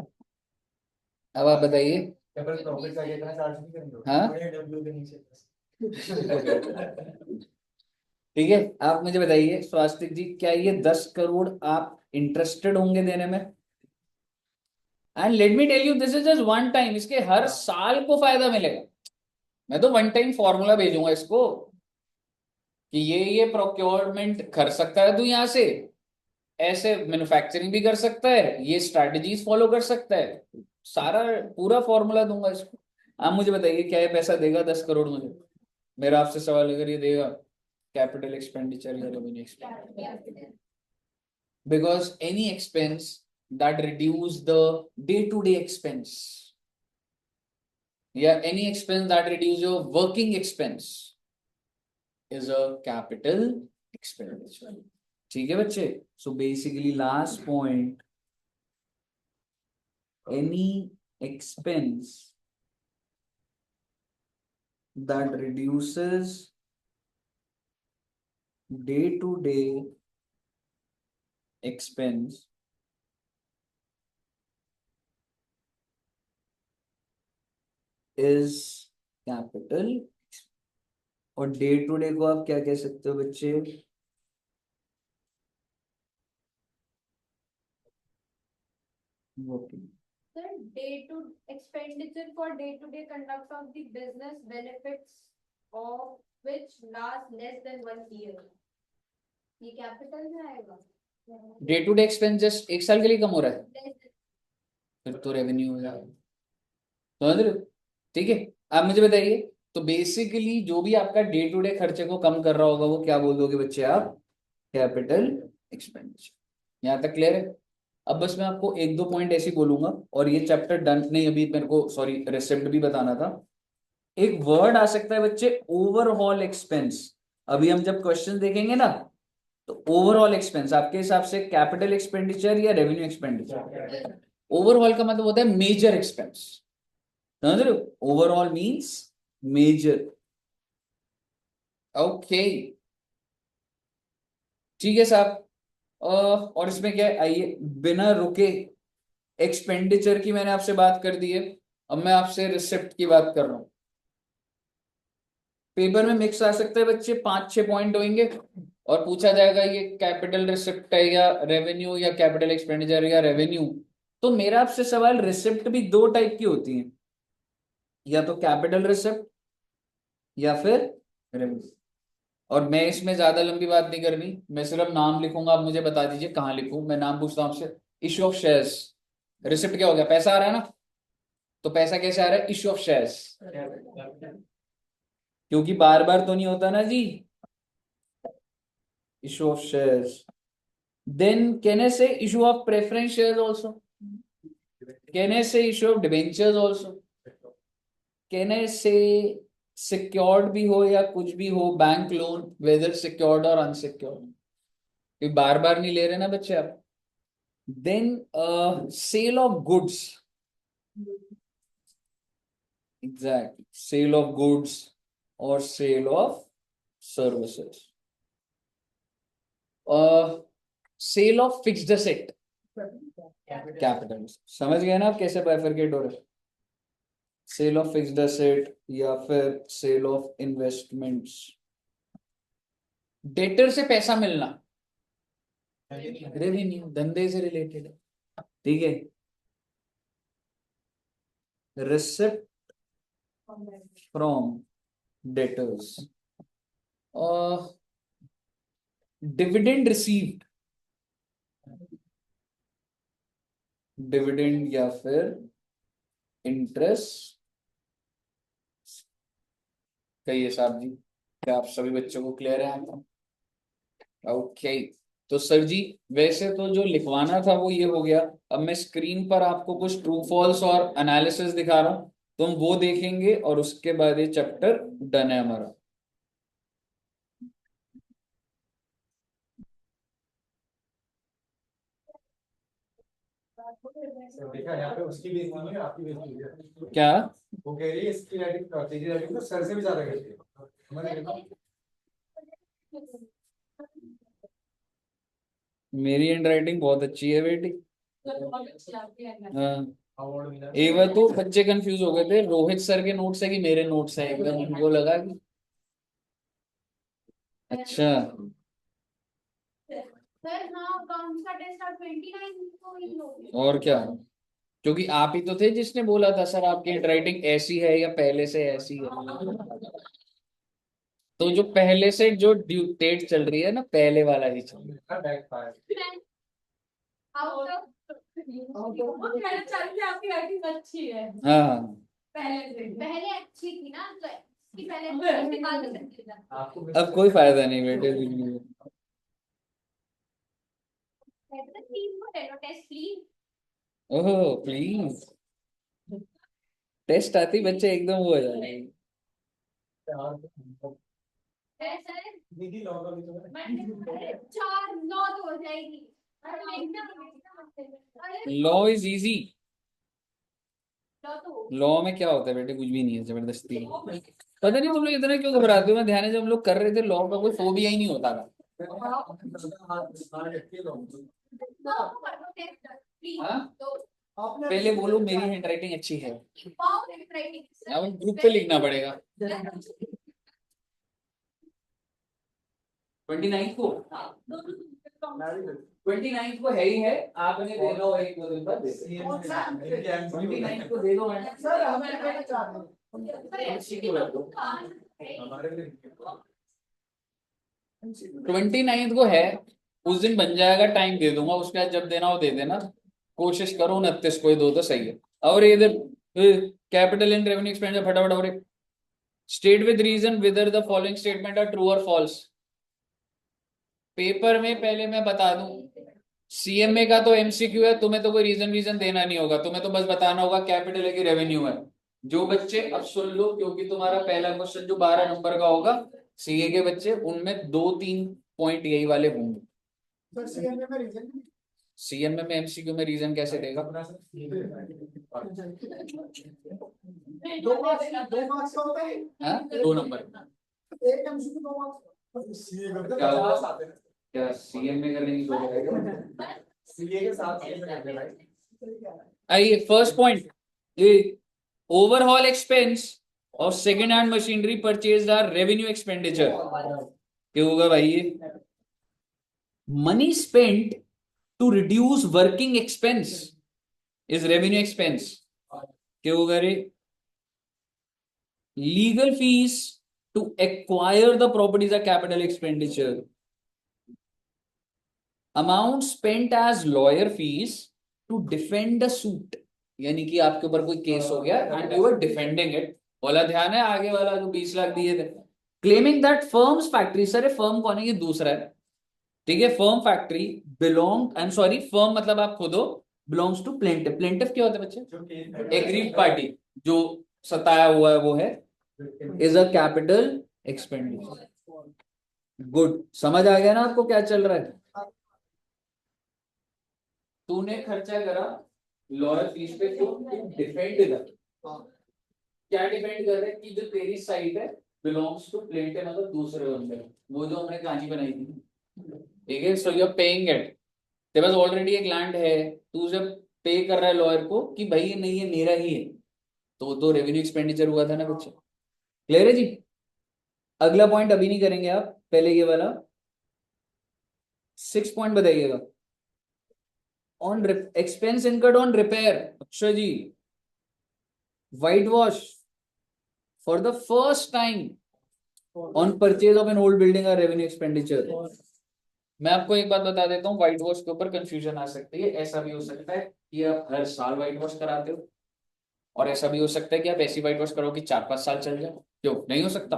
अब आप बताइए। क्या पर प्रॉफिट का कितना चार्ज नहीं करेंगे? हाँ बड़े डब्ल्यू के नीचे। ठीक है, आप मुझे बताइए स्वास्तिक जी, क्या ये 10 करोड़ आप इंटरेस्टेड होंगे देने में? And let me tell you this is just one time, इसके हर साल को फायदा मिलेगा। मैं तो वन टाइम फॉर्मूला भेजूंगा इसको कि ये प्रोक्योरमेंट कर सकता है तू यहाँ से, ऐसे मैन्युफैक्चरिंग भी कर सकता है, ये स्ट्रैटेजीज फॉलो कर सकता है, सारा पूरा फॉर्मूला दूंगा इसको। आप मुझे बताइए क्या ये पैसा देगा 10 करोड़ मुझे? मेरा आपसे सवाल, अगर ये देगा कैपिटल एक्सपेंडिचर या revenue expenditure? Because any expense that reduce the day to day expense, या any expense that reduce your working expense is a capital expenditure. ठीक है बच्चे? So basically last point, any expense that reduces day to day expense is capital। और day to day को आप क्या कह सकते हो बच्चे? Working. Sir, day to expenditure for day-to-day conduct of the business benefits of which last less than 1 year. ये capital में आएगा? Day to day expense just 1 साल के लिए कम हो रहा है, Less than- फिर तो रेवेन्यू हो जाएगा। समझ रहे हो? ठीक है, आप मुझे बताइए। तो बेसिकली जो भी आपका डे टू डे खर्चे को कम कर रहा होगा वो क्या बोल दोगे बच्चे आप? Capital expenditure. यहां तक क्लियर है? अब बस मैं आपको एक दो पॉइंट ऐसे बोलूंगा और ये चैप्टर डन नहीं, अभी मेरे को सॉरी रिसिप्ट भी बताना था। एक वर्ड आ सकता है बच्चे, ओवरऑल एक्सपेंस। अभी हम जब क्वेश्चन देखेंगे ना, तो ओवरऑल एक्सपेंस आपके हिसाब से कैपिटल एक्सपेंडिचर या रेवेन्यू एक्सपेंडिचर? ओवरऑल का मतलब होता है मेजर एक्सपेंस। समझ रहे हो? Overall means major. ओके ठीक है साहब। और इसमें क्या है, आइए बिना रुके एक्सपेंडिचर की मैंने आपसे बात कर दी है, अब मैं आपसे रिसिप्ट की बात कर रहा हूं। पेपर में मिक्स आ सकता है बच्चे, 5-6 पॉइंट होंगे और पूछा जाएगा ये कैपिटल रिसिप्ट है या रेवेन्यू, या कैपिटल एक्सपेंडिचर या रेवेन्यू। तो मेरा आपसे सवाल, रिसिप्ट भी दो टाइप की होती है, या तो कैपिटल रिसिप्ट या फिर रेवेन्यू। और मैं इसमें ज्यादा लंबी बात नहीं करनी, मैं सिर्फ नाम लिखूंगा, आप मुझे बता दीजिए कहाँ लिखूं। मैं नाम पूछता हूं आपसे, इशू ऑफ शेयर्स। रिसिप्ट क्या हो गया? पैसा आ रहा है ना, तो पैसा कैसे आ रहा है? Issue of shares. क्योंकि बार बार तो नहीं होता ना जी, issue of shares. Then can I say issue of preference shares also? Can I say issue of debentures also? Can I say secured भी हो या कुछ भी हो, बैंक लोन, वेदर सिक्योर्ड और अनसिक्योर्ड? क्योंकि बार बार नहीं ले रहे ना बच्चे आप। Then sale of goods, exact, sale of goods और sale of services, sale of fixed asset, capital. समझ गए ना आप कैसे बाइफरकेट हो रहे, सेल ऑफ फिक्स्ड एसेट या फिर सेल ऑफ इन्वेस्टमेंट्स। डेटर से पैसा मिलना, रेवेन्यू, धंधे से रिलेटेड है, ठीक है। Receipt from debtors, dividend received, dividend या फिर इंटरेस्ट। कहिए साहब जी, क्या आप सभी बच्चों को क्लियर है आपका? ओके, तो सर जी वैसे तो जो लिखवाना था वो ये हो गया। अब मैं स्क्रीन पर आपको कुछ ट्रू फॉल्स और एनालिसिस दिखा रहा हूं, तुम वो देखेंगे और उसके बाद ये चैप्टर डन है हमारा। सर देखा यहाँ पे उसकी बेइज्जती हुई है, आपकी बेइज्जती हुई है। क्या? वो कह रही है इसकी राइटिंग, तेरी राइटिंग तो सर से भी ज्यादा कहती है। मैंने देखा मेरी हैंड राइटिंग बहुत अच्छी है बेटी। हाँ, अवार्ड मिला। एक बार तो बच्चे कंफ्यूज हो गए थे, रोहित सर के नोट्स है कि मेरे नोट्स है, एकदम उनको लगा कि अच्छा। सर हाँ, अकाउंट्स का टेस्ट आप 29 को ही लोगे। और क्या, क्योंकि आप ही तो थे जिसने बोला था सर आपकी हैंड राइटिंग ऐसी है या पहले से ऐसी है। तो जो पहले से जो ड्यू डेट चल रही है ना, पहले वाला ही चल रहा है। Back fire. आउट ऑफ वो कहना चाहती थी आपकी राइटिंग अच्छी है हाँ, पहले अच्छी थी ना, तो इसकी पहले निकाल सकते थे। आपको अब कोई फायदा नहीं बेटे कुछ भी। कहते थे 3 को ले लो test please. Oh please, test आती बच्चे एकदम वो हो जाते हैं। सर दीदी लॉग अभी तो है। 4 9 तो हो जाएगी। अरे लॉ इज इजी। लो तो लॉ में क्या होता है बेटे, कुछ भी नहीं है, जबरदस्ती है। पता नहीं तुम लोग इतना क्यों घबराते हो, मैं ध्यान है जब हम लोग कर रहे थे लॉ का कोई फोबिया ही नहीं होता था। प्लीज हाँ? तो पहले बोलो मेरी हैंडराइटिंग अच्छी है, वाओ राइटिंग अब ग्रुप पे लिखना पड़ेगा। 29 को, 29 को है ही है, आपने दे दो एक दो दिन बाद 29 को दे दो मैडम। सर हमें कहना चाहते हैं हमारे लिए 29 को है, उस दिन बन जाएगा, टाइम दे दूंगा, उसके बाद जब देना हो दे देना। कोशिश करो 29 को ही दो तो सही है। और इधर कैपिटल एंड रेवेन्यू एक्सपेंडिचर फटाफट, और state with reason whether the following statement are true और फॉल्स। पेपर में पहले मैं बता दूं, सीएमए का तो एमसीक्यू है, तुम्हें तो कोई रीजन देना नहीं होगा, तुम्हें तो बस बताना होगा कैपिटल है कि रेवेन्यू है। जो बच्चे अब सुन लो, क्योंकि तुम्हारा पहला क्वेश्चन जो 12 नंबर का होगा सीए के बच्चे, उनमें 2-3 पॉइंट यही वाले होंगे। सर सीएमए में रीजन सीएमए में एमसीक्यू में रीजन कैसे देगा? दो मार्क्स का होता है, हाँ, 2 नंबर। एक एमसीक्यू 2 मार्क्स। सीए करते क्या होगा? 50 आते हैं। क्या सीएमए करने की सोच रहे हो? सीए के साथ सीए में करते हैं भाई। आइए फर्स्ट पॉइंट, ये ओवरऑल एक्सपेंस और second hand machinery purchase are revenue expenditure. क्या होगा भाई ये? Money spent to reduce working expense is revenue expense. क्या होगा रे? Legal fees to acquire the properties are capital expenditure. Amount spent as lawyer fees to defend the suit, यानी कि आपके ऊपर कोई केस हो गया and you are defending it, बोला ध्यान है आगे वाला जो 20 लाख दिए थे। Claiming that firms factory, sir firm कौन है? ये दूसरा है, ठीक है। Firm factory belong, I am sorry, firm मतलब आप खुद हो, बिलोंग्स टू प्लेंटिफ। प्लेंटिफ क्या होता है बच्चे? जो एग्रीड पार्टी, जो सताया हुआ है वो है, is a capital expenditure. Good, समझ आ गया ना आपको क्या चल रहा है? तूने खर्चा करा लॉयर फीस पे, क्यों? डिफेंड कर, क्या डिपेंड कर रहा है कि जो तेरी साइड है बिलोंग्स टू प्लेंटिफ, मतलब दूसरे बंदे, वो जो हमने कहानी बनाई थी, ठीक है। So you are paying it, तेरे पास ऑलरेडी एक लैंड है, तू जब पे कर रहा है लॉयर को कि भाई ये नहीं, ये मेरा ही है, तो रेवेन्यू एक्सपेंडिचर हुआ था ना बच्चे। क्लियर है जी? अगला पॉइंट अभी नहीं करेंगे आप, पहले ये वाला 6 पॉइंट बताइएगा। On expense incurred on repair, अच्छा जी, whitewash for the first time on purchase of an old building और रेवेन्यू एक्सपेंडिचर। मैं आपको एक बात बता देता हूँ, व्हाइट वॉश के ऊपर कंफ्यूजन आ सकती है। ऐसा भी हो सकता है कि आप हर साल व्हाइट वॉश कराते हो, और ऐसा भी हो सकता है कि आप ऐसी व्हाइट वॉश करो कि 4-5 साल चल जाए। क्यों नहीं हो सकता?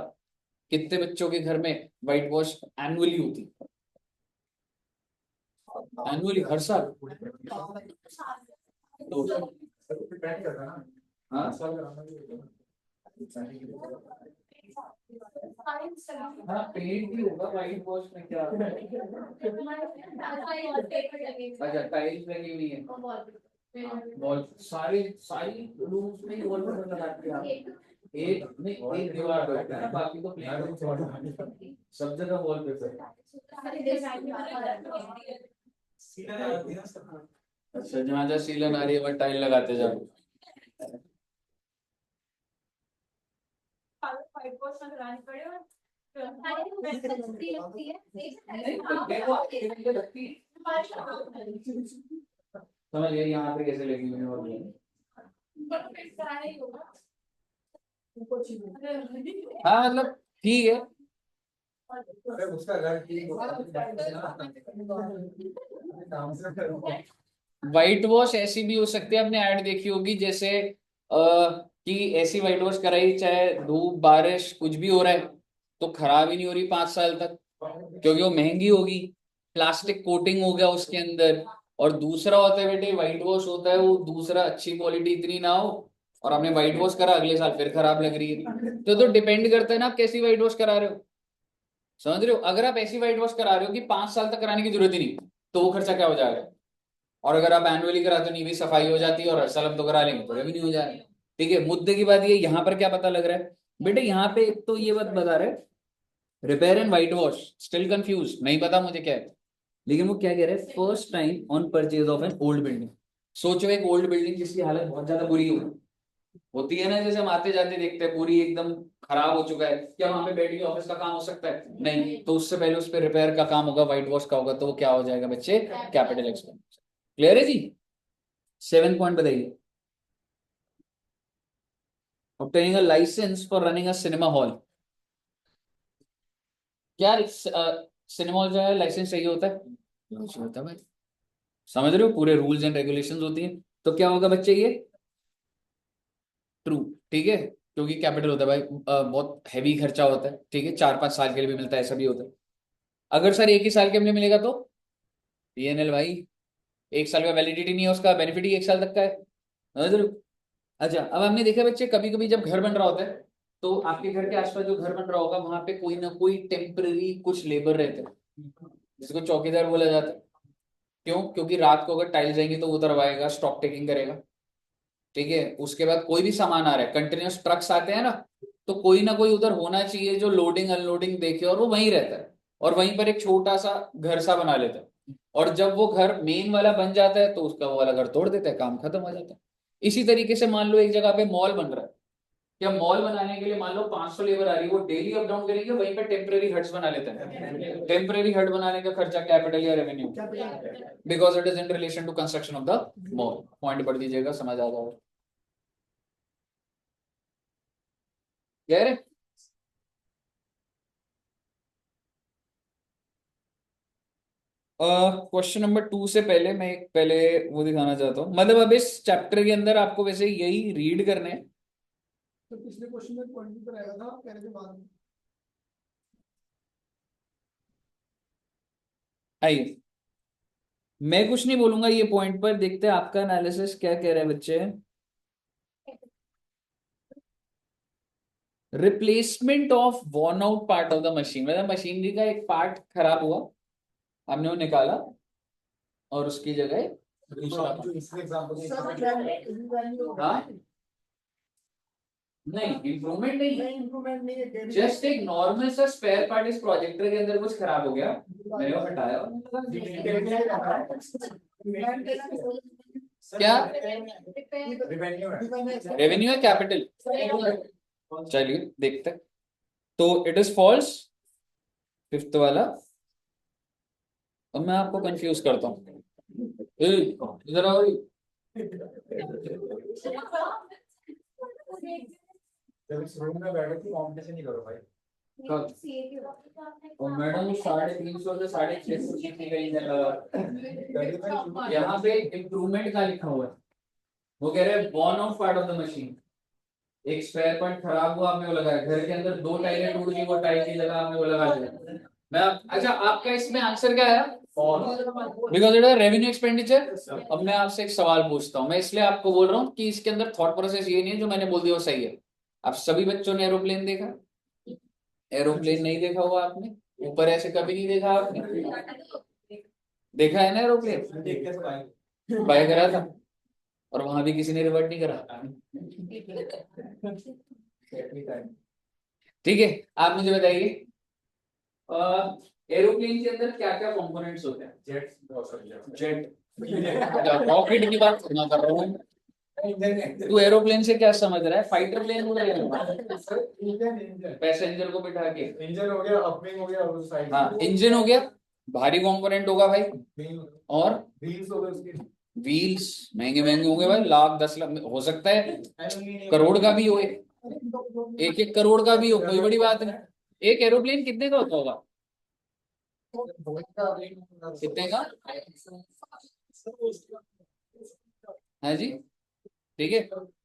कितने बच्चों के घर में व्हाइट वॉश एनुअली होती? एनुअली, हर साल। तो डिपेंड करता है ना, हाँ साल कराना भी होता है। हाँ, पेंट भी होगा व्हाइट वॉश में, क्या? अच्छा, टाइल्स लगी हुई है, वॉल सारे सारी रूम्स में वॉलपेपर लगाते हैं आप। एक नहीं, एक दीवार पे होता है ना, बाकी तो प्लेन, सब जगह वॉलपेपर। अच्छा, जहाँ जहाँ सीलन आ रही है वहाँ टाइल लगाते जाओ। समझ गए यहाँ पे कैसे लगी हुई है और ये। हाँ मतलब ठीक है। अरे उसका घर ठीक व्हाइट वॉश ऐसी भी हो सकती है, आपने ऐड देखी होगी, जैसे कि ऐसी व्हाइट वॉश कराई, चाहे धूप बारिश कुछ भी हो रहा है तो खराब ही नहीं हो रही 5 साल तक, क्योंकि वो महंगी होगी, प्लास्टिक कोटिंग हो गया उसके अंदर। और दूसरा होता है बेटे, व्हाइट वॉश होता है वो दूसरा, अच्छी क्वालिटी इतनी ना हो और आपने व्हाइट वॉश करा, अगले साल फिर खराब लग रही है। तो डिपेंड करता है ना आप कैसी व्हाइट वॉश करा रहे हो। समझ रहे हो? अगर आप ऐसी व्हाइट वॉश करा रहे हो कि 5 साल तक कराने की जरूरत ही नहीं, तो वो खर्चा क्या हो जाएगा। और अगर आप एनुअली कराते हो, नहीं भी सफाई हो जाती है और हर साल हम तो करा लेंगे तो रेवेन्यू हो जाएगा। ठीक है, मुद्दे की बात ये, यहाँ पर क्या पता लग रहा है बेटे, यहाँ पे एक तो ये बात बता रहे repair and white wash, still confuse, नहीं पता मुझे क्या है, लेकिन वो क्या कह रहे हैं, first time on purchase of an old building. सोचो एक ओल्ड बिल्डिंग जिसकी हालत बहुत ज्यादा बुरी होती है ना, जैसे हम आते जाते देखते हैं पूरी एकदम खराब हो चुका है, क्या वहां पे बैठ के ऑफिस का काम हो सकता है? नहीं, तो उससे पहले उस पर रिपेयर का काम होगा, व्हाइट वॉश का होगा, तो वो क्या हो जाएगा बच्चे, कैपिटल एक्सपेंडिचर। क्लियर है जी? 7 पॉइंट बताइए। obtaining a license for running a cinema hall, क्या सिनेमा हॉल जो है लाइसेंस चाहिए होता है? चाहिए होता है भाई, समझ रहे हो, पूरे रूल्स एंड रेगुलेशंस होती हैं। तो क्या होगा बच्चे ये ट्रू, ठीक है, क्योंकि कैपिटल होता है भाई, बहुत हैवी खर्चा होता है, ठीक है, 4-5 साल के लिए भी मिलता है, ऐसा भी होता है। अगर सर एक ही साल के लिए मिलेगा तो पीएनएल भाई, 1 साल का वैलिडिटी नहीं है उसका, बेनिफिट ही 1 साल तक का है, समझ रहे हो? अच्छा, अब हमने देखा बच्चे, कभी कभी जब घर बन रहा होता है तो आपके घर के आसपास जो घर बन रहा होगा वहां पे कोई ना कोई टेम्पररी कुछ लेबर रहते हैं, जिसको चौकीदार बोला जाता है। क्यों? क्योंकि रात को अगर टाइल जाएंगे तो वो उतरवाएगा, स्टॉक टेकिंग करेगा, ठीक है। उसके बाद कोई भी सामान आ रहा है, कंटिन्यूस ट्रक्स आते हैं ना, तो कोई ना कोई उधर होना चाहिए जो लोडिंग अनलोडिंग देखे, और वो वहीं रहता है, और वहीं पर एक छोटा सा घर सा बना लेता है, और जब वो घर मेन वाला बन जाता है तो उसका वो वाला घर तोड़ देता है, काम खत्म हो जाता है। इसी तरीके से मान लो एक जगह पे मॉल बन रहा है, क्या मॉल बनाने के लिए मान लो 500 लेबर आ रही है, वो डेली अप डाउन करेंगे, वहीं पे टेम्पररी हट्स बना लेते हैं। टेम्पररी हट बनाने का खर्चा कैपिटल या revenue? Because it is in relation to construction of the mall. Point पढ़ दीजिएगा, समझ आ जाएगा। कह रहे क्वेश्चन नंबर 2 से पहले मैं एक पहले वो दिखाना चाहता हूँ, मतलब अब इस चैप्टर के अंदर आपको वैसे यही रीड करने हैं। तो पिछले क्वेश्चन में पॉइंट भी कराया था, आप कह रहे थे बाद में। आइए, मैं कुछ नहीं बोलूंगा ये पॉइंट पर, देखते हैं आपका एनालिसिस क्या कह रहे हैं बच्चे। Replacement of worn out part of the machine, मतलब मशीनरी का एक पार्ट खराब हुआ, हमने वो निकाला और उसकी जगह जो इसके एग्जांपल हाँ नहीं, इम्प्रूवमेंट नहीं है, इम्प्रूवमेंट नहीं है, जस्ट एक नॉर्मल सा स्पेयर पार्ट इस प्रोजेक्टर के अंदर कुछ खराब हो गया, मैंने वो हटाया और क्या रेवेन्यू है। रेवेन्यू है कैपिटल, चलिए देखते हैं। तो इट इज फॉल्स, फिफ्थ वाला। अब मैं आपको कंफ्यूज करता हूँ, इधर आओ। जब इस रूम में बैठो तो कॉम्पिटिशन नहीं करो भाई। और मैडम 350 से 650 की गई है, यहाँ पे इम्प्रूवमेंट का लिखा हुआ है, वो कह रहे हैं born of part of the machine. एक स्पेयर पार्ट खराब हुआ, आपने वो लगाया, घर के अंदर 2 टाइलें टूट गई, वो टाइल की जगह आपने वो लगा दिया। अच्छा आपका इसमें आंसर क्या है? Because it revenue expenditure. अब मैं आपसे एक सवाल पूछता हूँ, मैं इसलिए आपको बोल रहा हूँ कि इसके अंदर थॉट प्रोसेस ये नहीं है जो मैंने बोल दिया वो सही है। आप सभी बच्चों ने एरोप्लेन देखा? एरोप्लेन नहीं देखा हुआ आपने? ऊपर ऐसे कभी नहीं देखा आपने? देखा है ना एरोप्लेन? बाय करा था और वहां भी किसी ने रिवर्ट नहीं करा। ठीक है, आप मुझे बताइए एरोप्लेन के अंदर क्या क्या कंपोनेंट्स होते हैं? जेट्स बहुत सारी जेट, रॉकेट की बात सुना कर रहा हूँ। तू एरोप्लेन से क्या समझ रहा है? फाइटर प्लेन उड़ रहे हैं पैसेंजर को बिठा के। इंजन हो गया, अपविंग हो गया, और उस साइड हाँ इंजन हो गया, भारी कंपोनेंट होगा भाई। और व्हील्स हो गए उसके, व्हील्स महंगे महंगे होंगे भाई, लाख 10 लाख हो सकता है, करोड़ का भी हो, 1-1 करोड़ का भी हो, कोई बड़ी बात नहीं। एक एरोप्लेन कितने का होता होगा? कितने का है जी? ठीक है,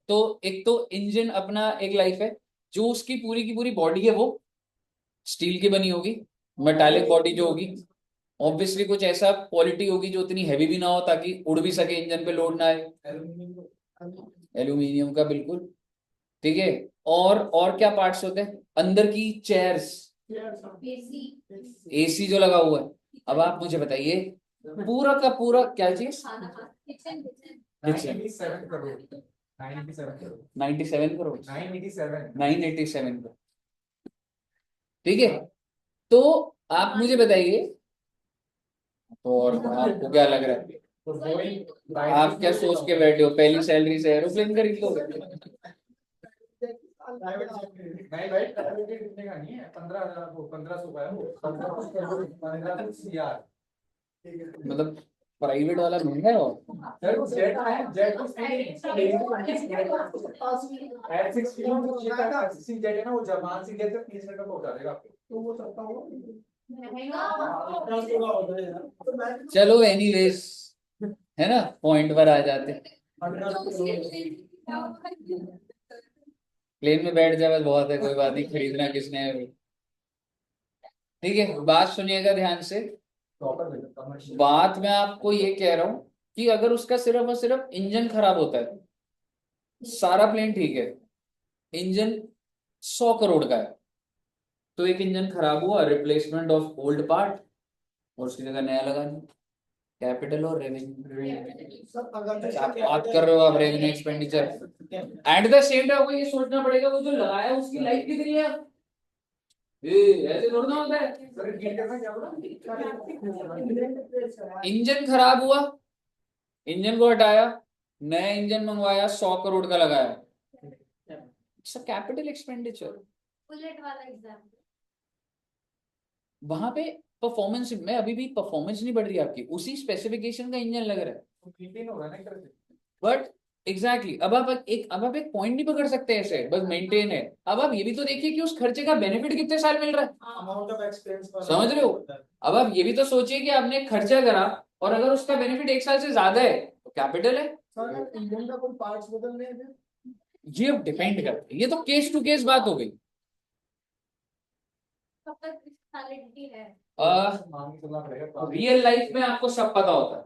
तो एक तो इंजन अपना एक लाइफ है, जो उसकी पूरी की पूरी बॉडी है वो स्टील की बनी होगी, मेटालिक बॉडी जो होगी, ऑब्वियसली कुछ ऐसा क्वालिटी होगी जो उतनी हैवी भी ना हो ताकि उड़ भी सके, इंजन पे लोड ना आए, एल्यूमिनियम का बिल्कुल। ठीक है, और क्या पार्ट्स होते हैं अंदर की? चेयर्स, एसी जो लगा हुआ है। अब आप मुझे बताइए पूरा का पूरा क्या चीज? किचन, 97 करोड़ 97 करोड़ 987 987 करोड़। ठीक है, तो आप मुझे बताइए, तो और आपको क्या लग रहा है? तो बोइंग, आप क्या सोच के बैठे हो पहली सैलरी से एरोप्लेन खरीद लोगे? नहीं भाई, प्राइवेट कितने का नहीं है, 15,000 वो 1500 का है वो, 1500 यार। मतलब प्राइवेट वाला महंगा है। और सर वो जेट है, जेट जेट है ना, वो जापान से गया था, 30 मिनट में पहुंचा देगा आपको। तो वो सकता हूँ चलो एनीवेज, है ना, पॉइंट पर आ जाते हैं। प्लेन में बैठ जाए बस बहुत है, कोई बात नहीं, खरीदना किसने है। ठीक है, बात सुनिएगा ध्यान से। बात मैं आपको ये कह रहा हूं कि अगर उसका सिर्फ और सिर्फ इंजन खराब होता है, सारा प्लेन ठीक है, इंजन 100 करोड़ का है, तो एक इंजन खराब हुआ, रिप्लेसमेंट ऑफ ओल्ड पार्ट और उसकी जगह नया लगा दिया, कैपिटल और रेवेन्यू। क्या बात कर रहे हो आप? Revenue expenditure at the same time आपको ये सोचना पड़ेगा वो जो लगाया उसकी लाइफ कितनी है। ऐसे थोड़ा ना होता है। इंजन खराब हुआ, इंजन को हटाया, नया इंजन मंगवाया, 100 करोड़ का लगाया, it's a capital expenditure. Bullet वाला एग्जाम्पल, वहां पे परफॉर्मेंस में अभी भी परफॉर्मेंस नहीं बढ़ रही आपकी, उसी स्पेसिफिकेशन का इंजन लग रहा है, बट एग्जैक्टली अब आप एक पॉइंट नहीं पकड़ सकते ऐसे बस मेंटेन है। अब आप ये भी तो देखिए कि उस खर्चे का बेनिफिट कितने साल मिल रहा है, अमाउंट ऑफ एक्सपेंस, समझ रहे हो? अब आप ये भी तो सोचिए कि आपने खर्चा करा और अगर उसका बेनिफिट 1 साल से ज्यादा है तो कैपिटल है। सर इंजन का कोई पार्ट्स बदलने हैं? ये अब डिपेंड करता है, ये तो केस टू केस बात हो गई। कब तक वैलिडिटी है? रियल लाइफ में आपको सब पता होता है,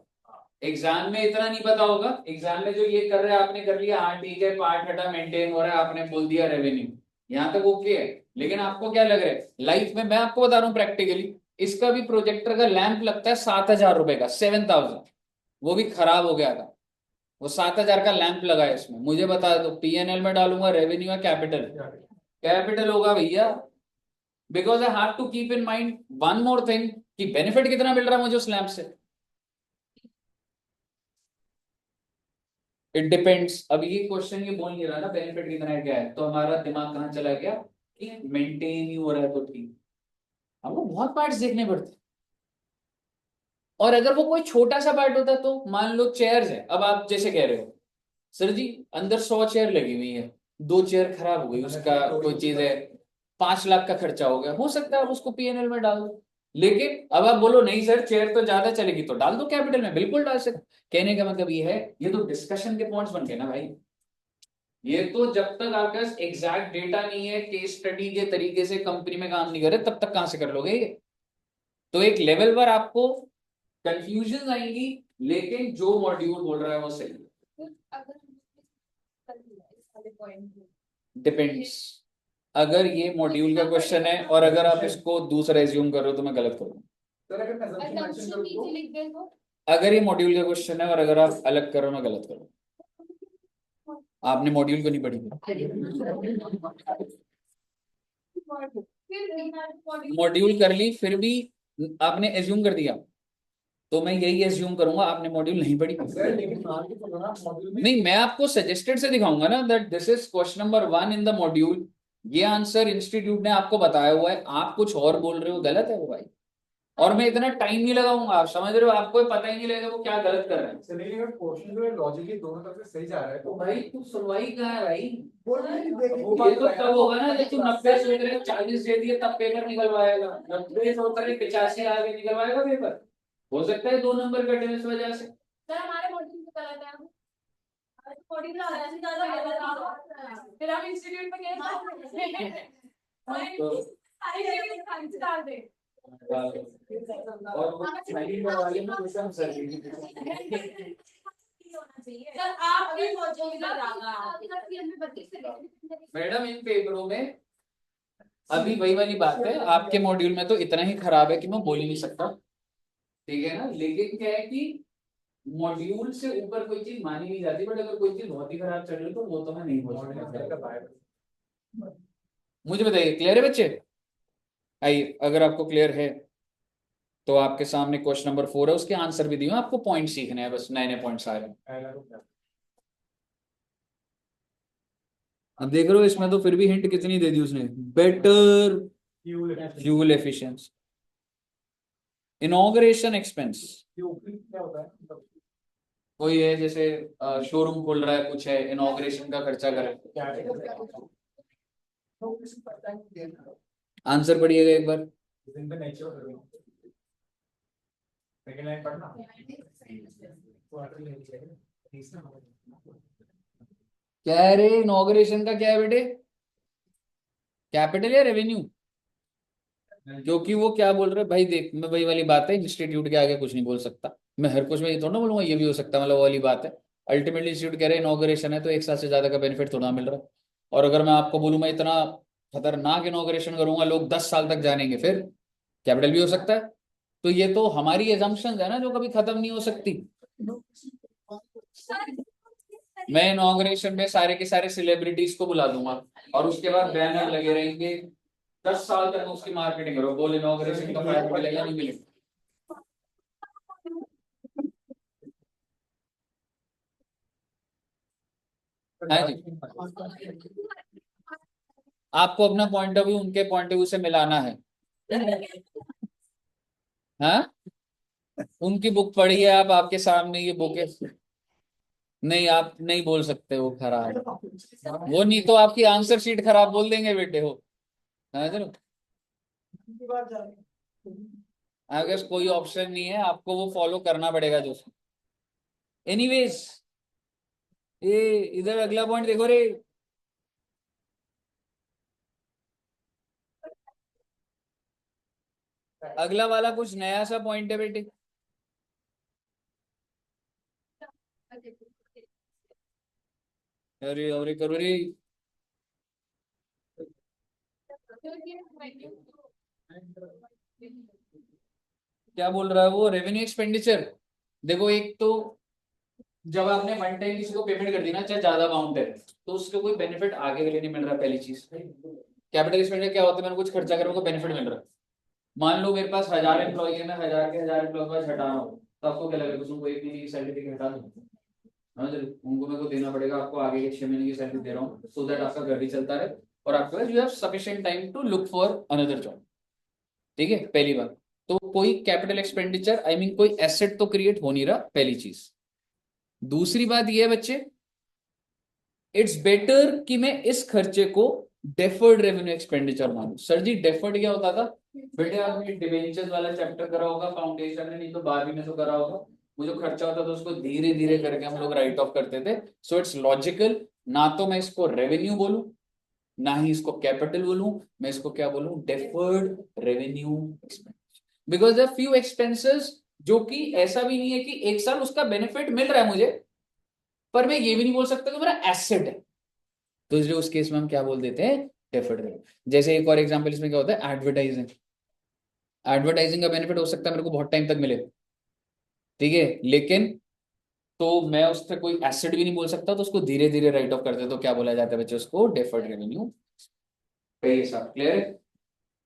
एग्जाम में इतना नहीं पता होगा। एग्जाम में जो ये कर रहे हैं आपने कर लिया, हाँ ठीक है, पार्ट हटा मेंटेन हो रहा है, आपने बोल दिया रेवेन्यू, यहाँ तक ओके है। लेकिन आपको क्या लग रहा है लाइफ में? मैं आपको बता रहा हूँ प्रैक्टिकली, इसका भी प्रोजेक्टर का लैंप लगता है 7,000 रुपए का, 7,000। वो भी खराब हो गया था। वो 7,000 का लैंप लगा है इसमें, मुझे बता दो पीएनएल में डालूंगा रेवेन्यू या कैपिटल? कैपिटल होगा भैया, because I have to keep in mind one more thing कि बेनिफिट कितना मिल रहा है मुझे उस लैंप से। It depends. अब ये क्वेश्चन ये बोल नहीं रहा ना बेनिफिट कितना है क्या है, तो हमारा दिमाग कहाँ चला गया कि मेंटेन ही हो रहा है तो ठीक। हमको बहुत पार्ट्स देखने पड़ते हैं। और अगर वो कोई छोटा सा पार्ट होता तो मान लो चेयर्स है, अब आप जैसे कह रहे हो सर जी अंदर 100 चेयर लगी हुई है, 2 चेयर खराब हो गई, उसका कोई चीज है, 5 लाख का खर्चा हो गया, हो सकता है आप उसको पीएनएल में डाल दो। लेकिन अब आप बोलो नहीं सर चेयर तो ज्यादा चलेगी, तो डाल दो कैपिटल में, बिल्कुल डाल सकते। कहने का मतलब ये है, ये तो डिस्कशन के पॉइंट्स बन गए ना भाई। ये तो जब तक आपके पास एग्जैक्ट डेटा नहीं है, केस स्टडी के तरीके से कंपनी में काम नहीं करे, तब तक कहां से कर लोगे ये? तो एक लेवल पर आपको कंफ्यूजन आएंगी, लेकिन जो मॉड्यूल बोल रहा है वो सही है। अगर कर दिया इस वाले पॉइंट में, डिपेंड्स। अगर ये मॉड्यूल का क्वेश्चन है और अगर आप इसको दूसरा एज्यूम कर रहे हो तो मैं गलत करूंगा। सर अगर मैं assumption mention assumption करूँ नीचे तो लिख दे तो अगर ये मॉड्यूल का क्वेश्चन है और अगर आप अलग करो मैं गलत करूँ। आपने मॉड्यूल को नहीं पढ़ी? फिर मॉड्यूल कर ली फिर भी आपने एज्यूम कर दिया, तो मैं यही एज्यूम करूंगा आपने मॉड्यूल नहीं पढ़ी। सर लेकिन मान के चलो ना मॉड्यूल में नहीं, मैं आपको सजेस्टेड से दिखाऊंगा ना that this is question number 1 in the module, ये आंसर इंस्टीट्यूट ने आपको बताया हुआ है, आप कुछ और बोल रहे हो, गलत है वो भाई। और मैं इतना टाइम नहीं लगाऊंगा, आप समझ रहे हो, आपको पता ही नहीं लगेगा वो क्या गलत कर रहे हैं। चलिए अगर क्वेश्चन जो है लॉजिकली दोनों तरफ से सही जा रहा है तो तो भाई तू सुनवाई कहाँ है भाई? वो ये तो तब होगा ना जब तू 90 सोच रहे 40 दे दिए तब पेपर निकलवाएगा, 90 सोच रहे 85 आगे निकलवाएगा पेपर। हो सकता है 2 नंबर कटे इस वजह से। सर हमारे मॉड्यूल में गलत है, मॉड्यूल में आधा से ज्यादा गलत है, फिर हम इंस्टीट्यूट में गए तो सारी डाल दे। और वो नहीं वाले में क्वेश्चन सर सर आप भी मॉड्यूल में ज्यादा मैडम इन पेपरों में अभी वही वाली बात है, आपके मॉड्यूल में तो इतना ही खराब है कि मैं बोल ही नहीं सकता, ठीक है ना। लेकिन क्या है कि मॉड्यूल से ऊपर कोई चीज मानी नहीं जाती, बट अगर कोई चीज बहुत ही खराब चल रही है तो वो तो मैं नहीं बोल सकता। मुझे बताइए क्लियर है बच्चे? आइए अगर आपको क्लियर है तो आपके सामने क्वेश्चन नंबर 4 है, उसके आंसर भी दिए हैं, आपको पॉइंट सीखने हैं, बस नए नए पॉइंट्स आ रहे हैं। अब देख रहे हो इसमें तो फिर भी हिंट कितनी दे दी उसने, better fuel efficiency. Inauguration expense क्या होता है कोई है जैसे शोरूम खोल रहा है, कुछ है, इनॉग्रेशन का खर्चा करे। आंसर पढ़िएगा एक बार। सेकंड लाइन पढ़ना क्या है रे इनॉग्रेशन का, क्या है बेटे? कैपिटल या रेवेन्यू? क्योंकि वो क्या बोल रहे भाई, देख मैं वही वाली बात है, इंस्टीट्यूट के आगे कुछ नहीं बोल सकता मैं, हर कुछ में ये थोड़ा ना बोलूंगा ये भी हो सकता है, मतलब वो वाली बात है। अल्टीमेटली इंस्टीट्यूट कह रहे हैं इनॉग्रेशन है तो 1 साल से ज्यादा का बेनिफिट थोड़ा मिल रहा है। और अगर मैं आपको बोलूँ मैं इतना खतरनाक इनॉग्रेशन करूंगा लोग 10 साल तक जानेंगे, फिर कैपिटल भी हो सकता है। तो ये तो हमारी एजम्पशन है ना जो कभी खत्म नहीं हो सकती। मैं इनॉग्रेशन में सारे के सारे सेलिब्रिटीज को बुला दूंगा और उसके बाद बैनर लगे रहेंगे, 10 साल तक उसकी मार्केटिंग करो, बोल इनॉग्रेशन का फायदा मिलेगा नहीं मिलेगा? हाँ जी, आपको अपना पॉइंट ऑफ व्यू उनके पॉइंट ऑफ व्यू से मिलाना है। हाँ, उनकी बुक पढ़ी है आप, आपके सामने ये बुक है। नहीं आप नहीं बोल सकते वो खराब, वो नहीं तो आपकी आंसर शीट खराब बोल देंगे बेटे हो। हाँ चलो, आपके पास कोई ऑप्शन नहीं है, आपको वो फॉलो करना पड़ेगा जो। एनीवेज ये इधर अगला पॉइंट देखो रे। अगला वाला कुछ नया सा पॉइंट है बेटे। अरे अरे करो रे। क्या बोल रहा है वो, रेवेन्यू एक्सपेंडिचर? देखो एक तो जब आपने वन टाइम किसी को पेमेंट कर दी ना, चाहे ज्यादा अमाउंट है, तो उसको कोई बेनिफिट आगे के लिए नहीं मिल रहा। पहली चीज, कैपिटल एक्सपेंडिचर क्या होता है, मैंने कुछ खर्चा करा, उनको बेनिफिट मिल रहा है। मान लो मेरे पास 1000 एम्प्लॉय है, मैं 1000 के 1000 एम्प्लॉय के पास हटा रहा हूँ, तो आपको क्या लगेगा, उसको एक महीने की सैलरी देके हटा दूँ? समझ रहे हो? उनको मेरे को देना पड़ेगा, आपको आगे के 6 महीने की सैलरी दे रहा हूँ, सो दैट आपका घर भी चलता रहे और आपके पास you have sufficient time to look for another job. ठीक है, पहली बात। तो कोई कैपिटल एक्सपेंडिचर, आई मीन कोई एसेट तो क्रिएट हो नहीं रहा, पहली चीज। दूसरी बात ये है बच्चे, इट्स बेटर कि मैं इस खर्चे को डेफर्ड रेवेन्यू एक्सपेंडिचर मानूं। सर जी डेफर्ड क्या होता था? बेटे आपने डिवेंचर्स वाला चैप्टर करा होगा फाउंडेशन में, नहीं तो 12वीं में तो करा होगा। वो जो खर्चा होता था उसको धीरे धीरे करके हम लोग राइट ऑफ करते थे। सो इट्स लॉजिकल, ना तो मैं इसको रेवेन्यू बोलूं, ना ही इसको कैपिटल बोलूं, मैं इसको क्या बोलूं, deferred revenue expenditure. Because there few expenses जो कि ऐसा भी नहीं है कि एक साल उसका बेनिफिट मिल रहा है मुझे, पर मैं ये भी नहीं बोल सकता कि मेरा एसेट है, तो इसलिए उस केस में हम क्या बोल देते हैं, डेफर्ड रेवेन्यू। जैसे एक और एग्जांपल इसमें क्या होता है, एडवर्टाइजिंग। एडवर्टाइजिंग का बेनिफिट हो सकता है मेरे को बहुत टाइम तक मिले, ठीक है, लेकिन तो मैं उससे कोई एसेट भी नहीं बोल सकता, तो उसको धीरे धीरे राइट ऑफ करते, तो क्या बोला जाता है बच्चे, उसको डेफर्ड रेवेन्यू। ये सब क्लियर है?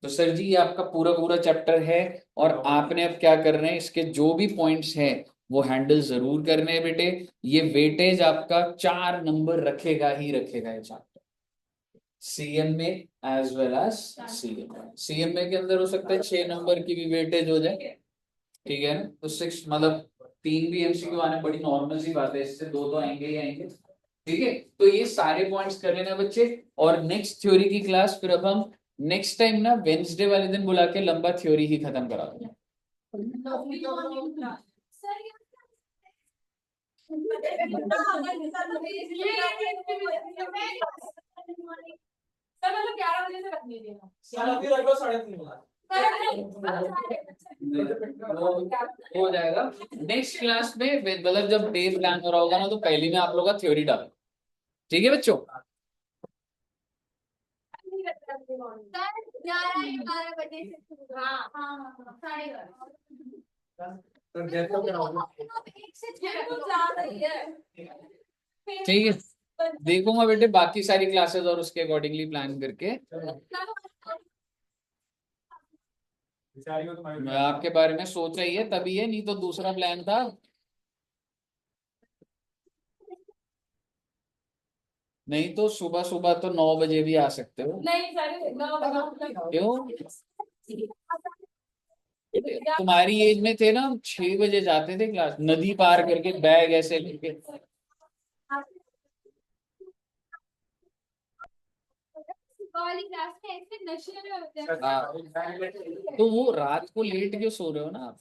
तो सर जी ये आपका पूरा पूरा चैप्टर है, और आपने अब क्या कर रहे हैं, इसके जो भी पॉइंट्स हैं वो हैंडल जरूर करने हैं बेटे। ये वेटेज आपका 4 नंबर रखेगा ही रखेगा ये चैप्टर, सीएम में एज वेल एज सीएम में के अंदर हो सकता है 6 नंबर की भी वेटेज हो जाए, ठीक है ना? तो 6 मतलब 3 भी एमसीक्यू आने बड़ी नॉर्मल सी बात है, इससे 2 तो आएंगे ही आएंगे। ठीक है, तो ये सारे पॉइंट्स कर लेना बच्चे। और नेक्स्ट थ्योरी की क्लास फिर अब हम नेक्स्ट टाइम ना वेंसडे वाले दिन बुला के लंबा थ्योरी ही खत्म करा देंगे। सर मतलब 11 बजे से रख लीजिएगा। साला फिर अगला 3:30 बजे। हो जाएगा नेक्स्ट क्लास में, मतलब जब डे प्लान हो रहा होगा ना, तो पहले में आप लोग का थ्योरी डालो, ठीक है बच्चों? सर 11 बजे से शुरू। हाँ हाँ हाँ 11:30। तो जैसे कराओगे एक से 6 तो ज्यादा ही है। ठीक है, देखूंगा बेटे बाकी सारी क्लासेस और उसके अकॉर्डिंगली प्लान करके बेचारी को तुम्हारी मैं आपके बारे में सोचा ही है, तभी है, नहीं तो दूसरा प्लान था। नहीं तो सुबह सुबह तो 9 बजे भी आ सकते हो। नहीं सर 9 बजे। क्यों? तुम्हारी एज में थे ना, हम 6 बजे जाते थे क्लास, नदी पार करके बैग ऐसे लेके। वाली क्लास में ऐसे नशे में होते हैं। हाँ, तो वो रात को लेट क्यों सो रहे हो ना आप?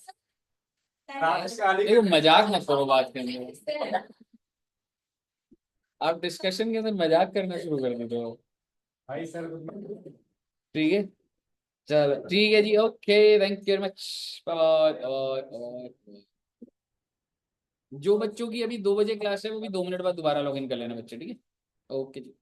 रात से आधी देखो मजाक मत करो बात के अंदर, आप डिस्कशन के अंदर मजाक करना शुरू कर देते हो। भाई सर ठीक है, चलो ठीक है जी, okay, thank you very much, bye. जो बच्चों की अभी 2 बजे क्लास है वो भी 2 मिनट बाद दोबारा लॉग इन कर लेना बच्चे, ठीक है? ओके जी।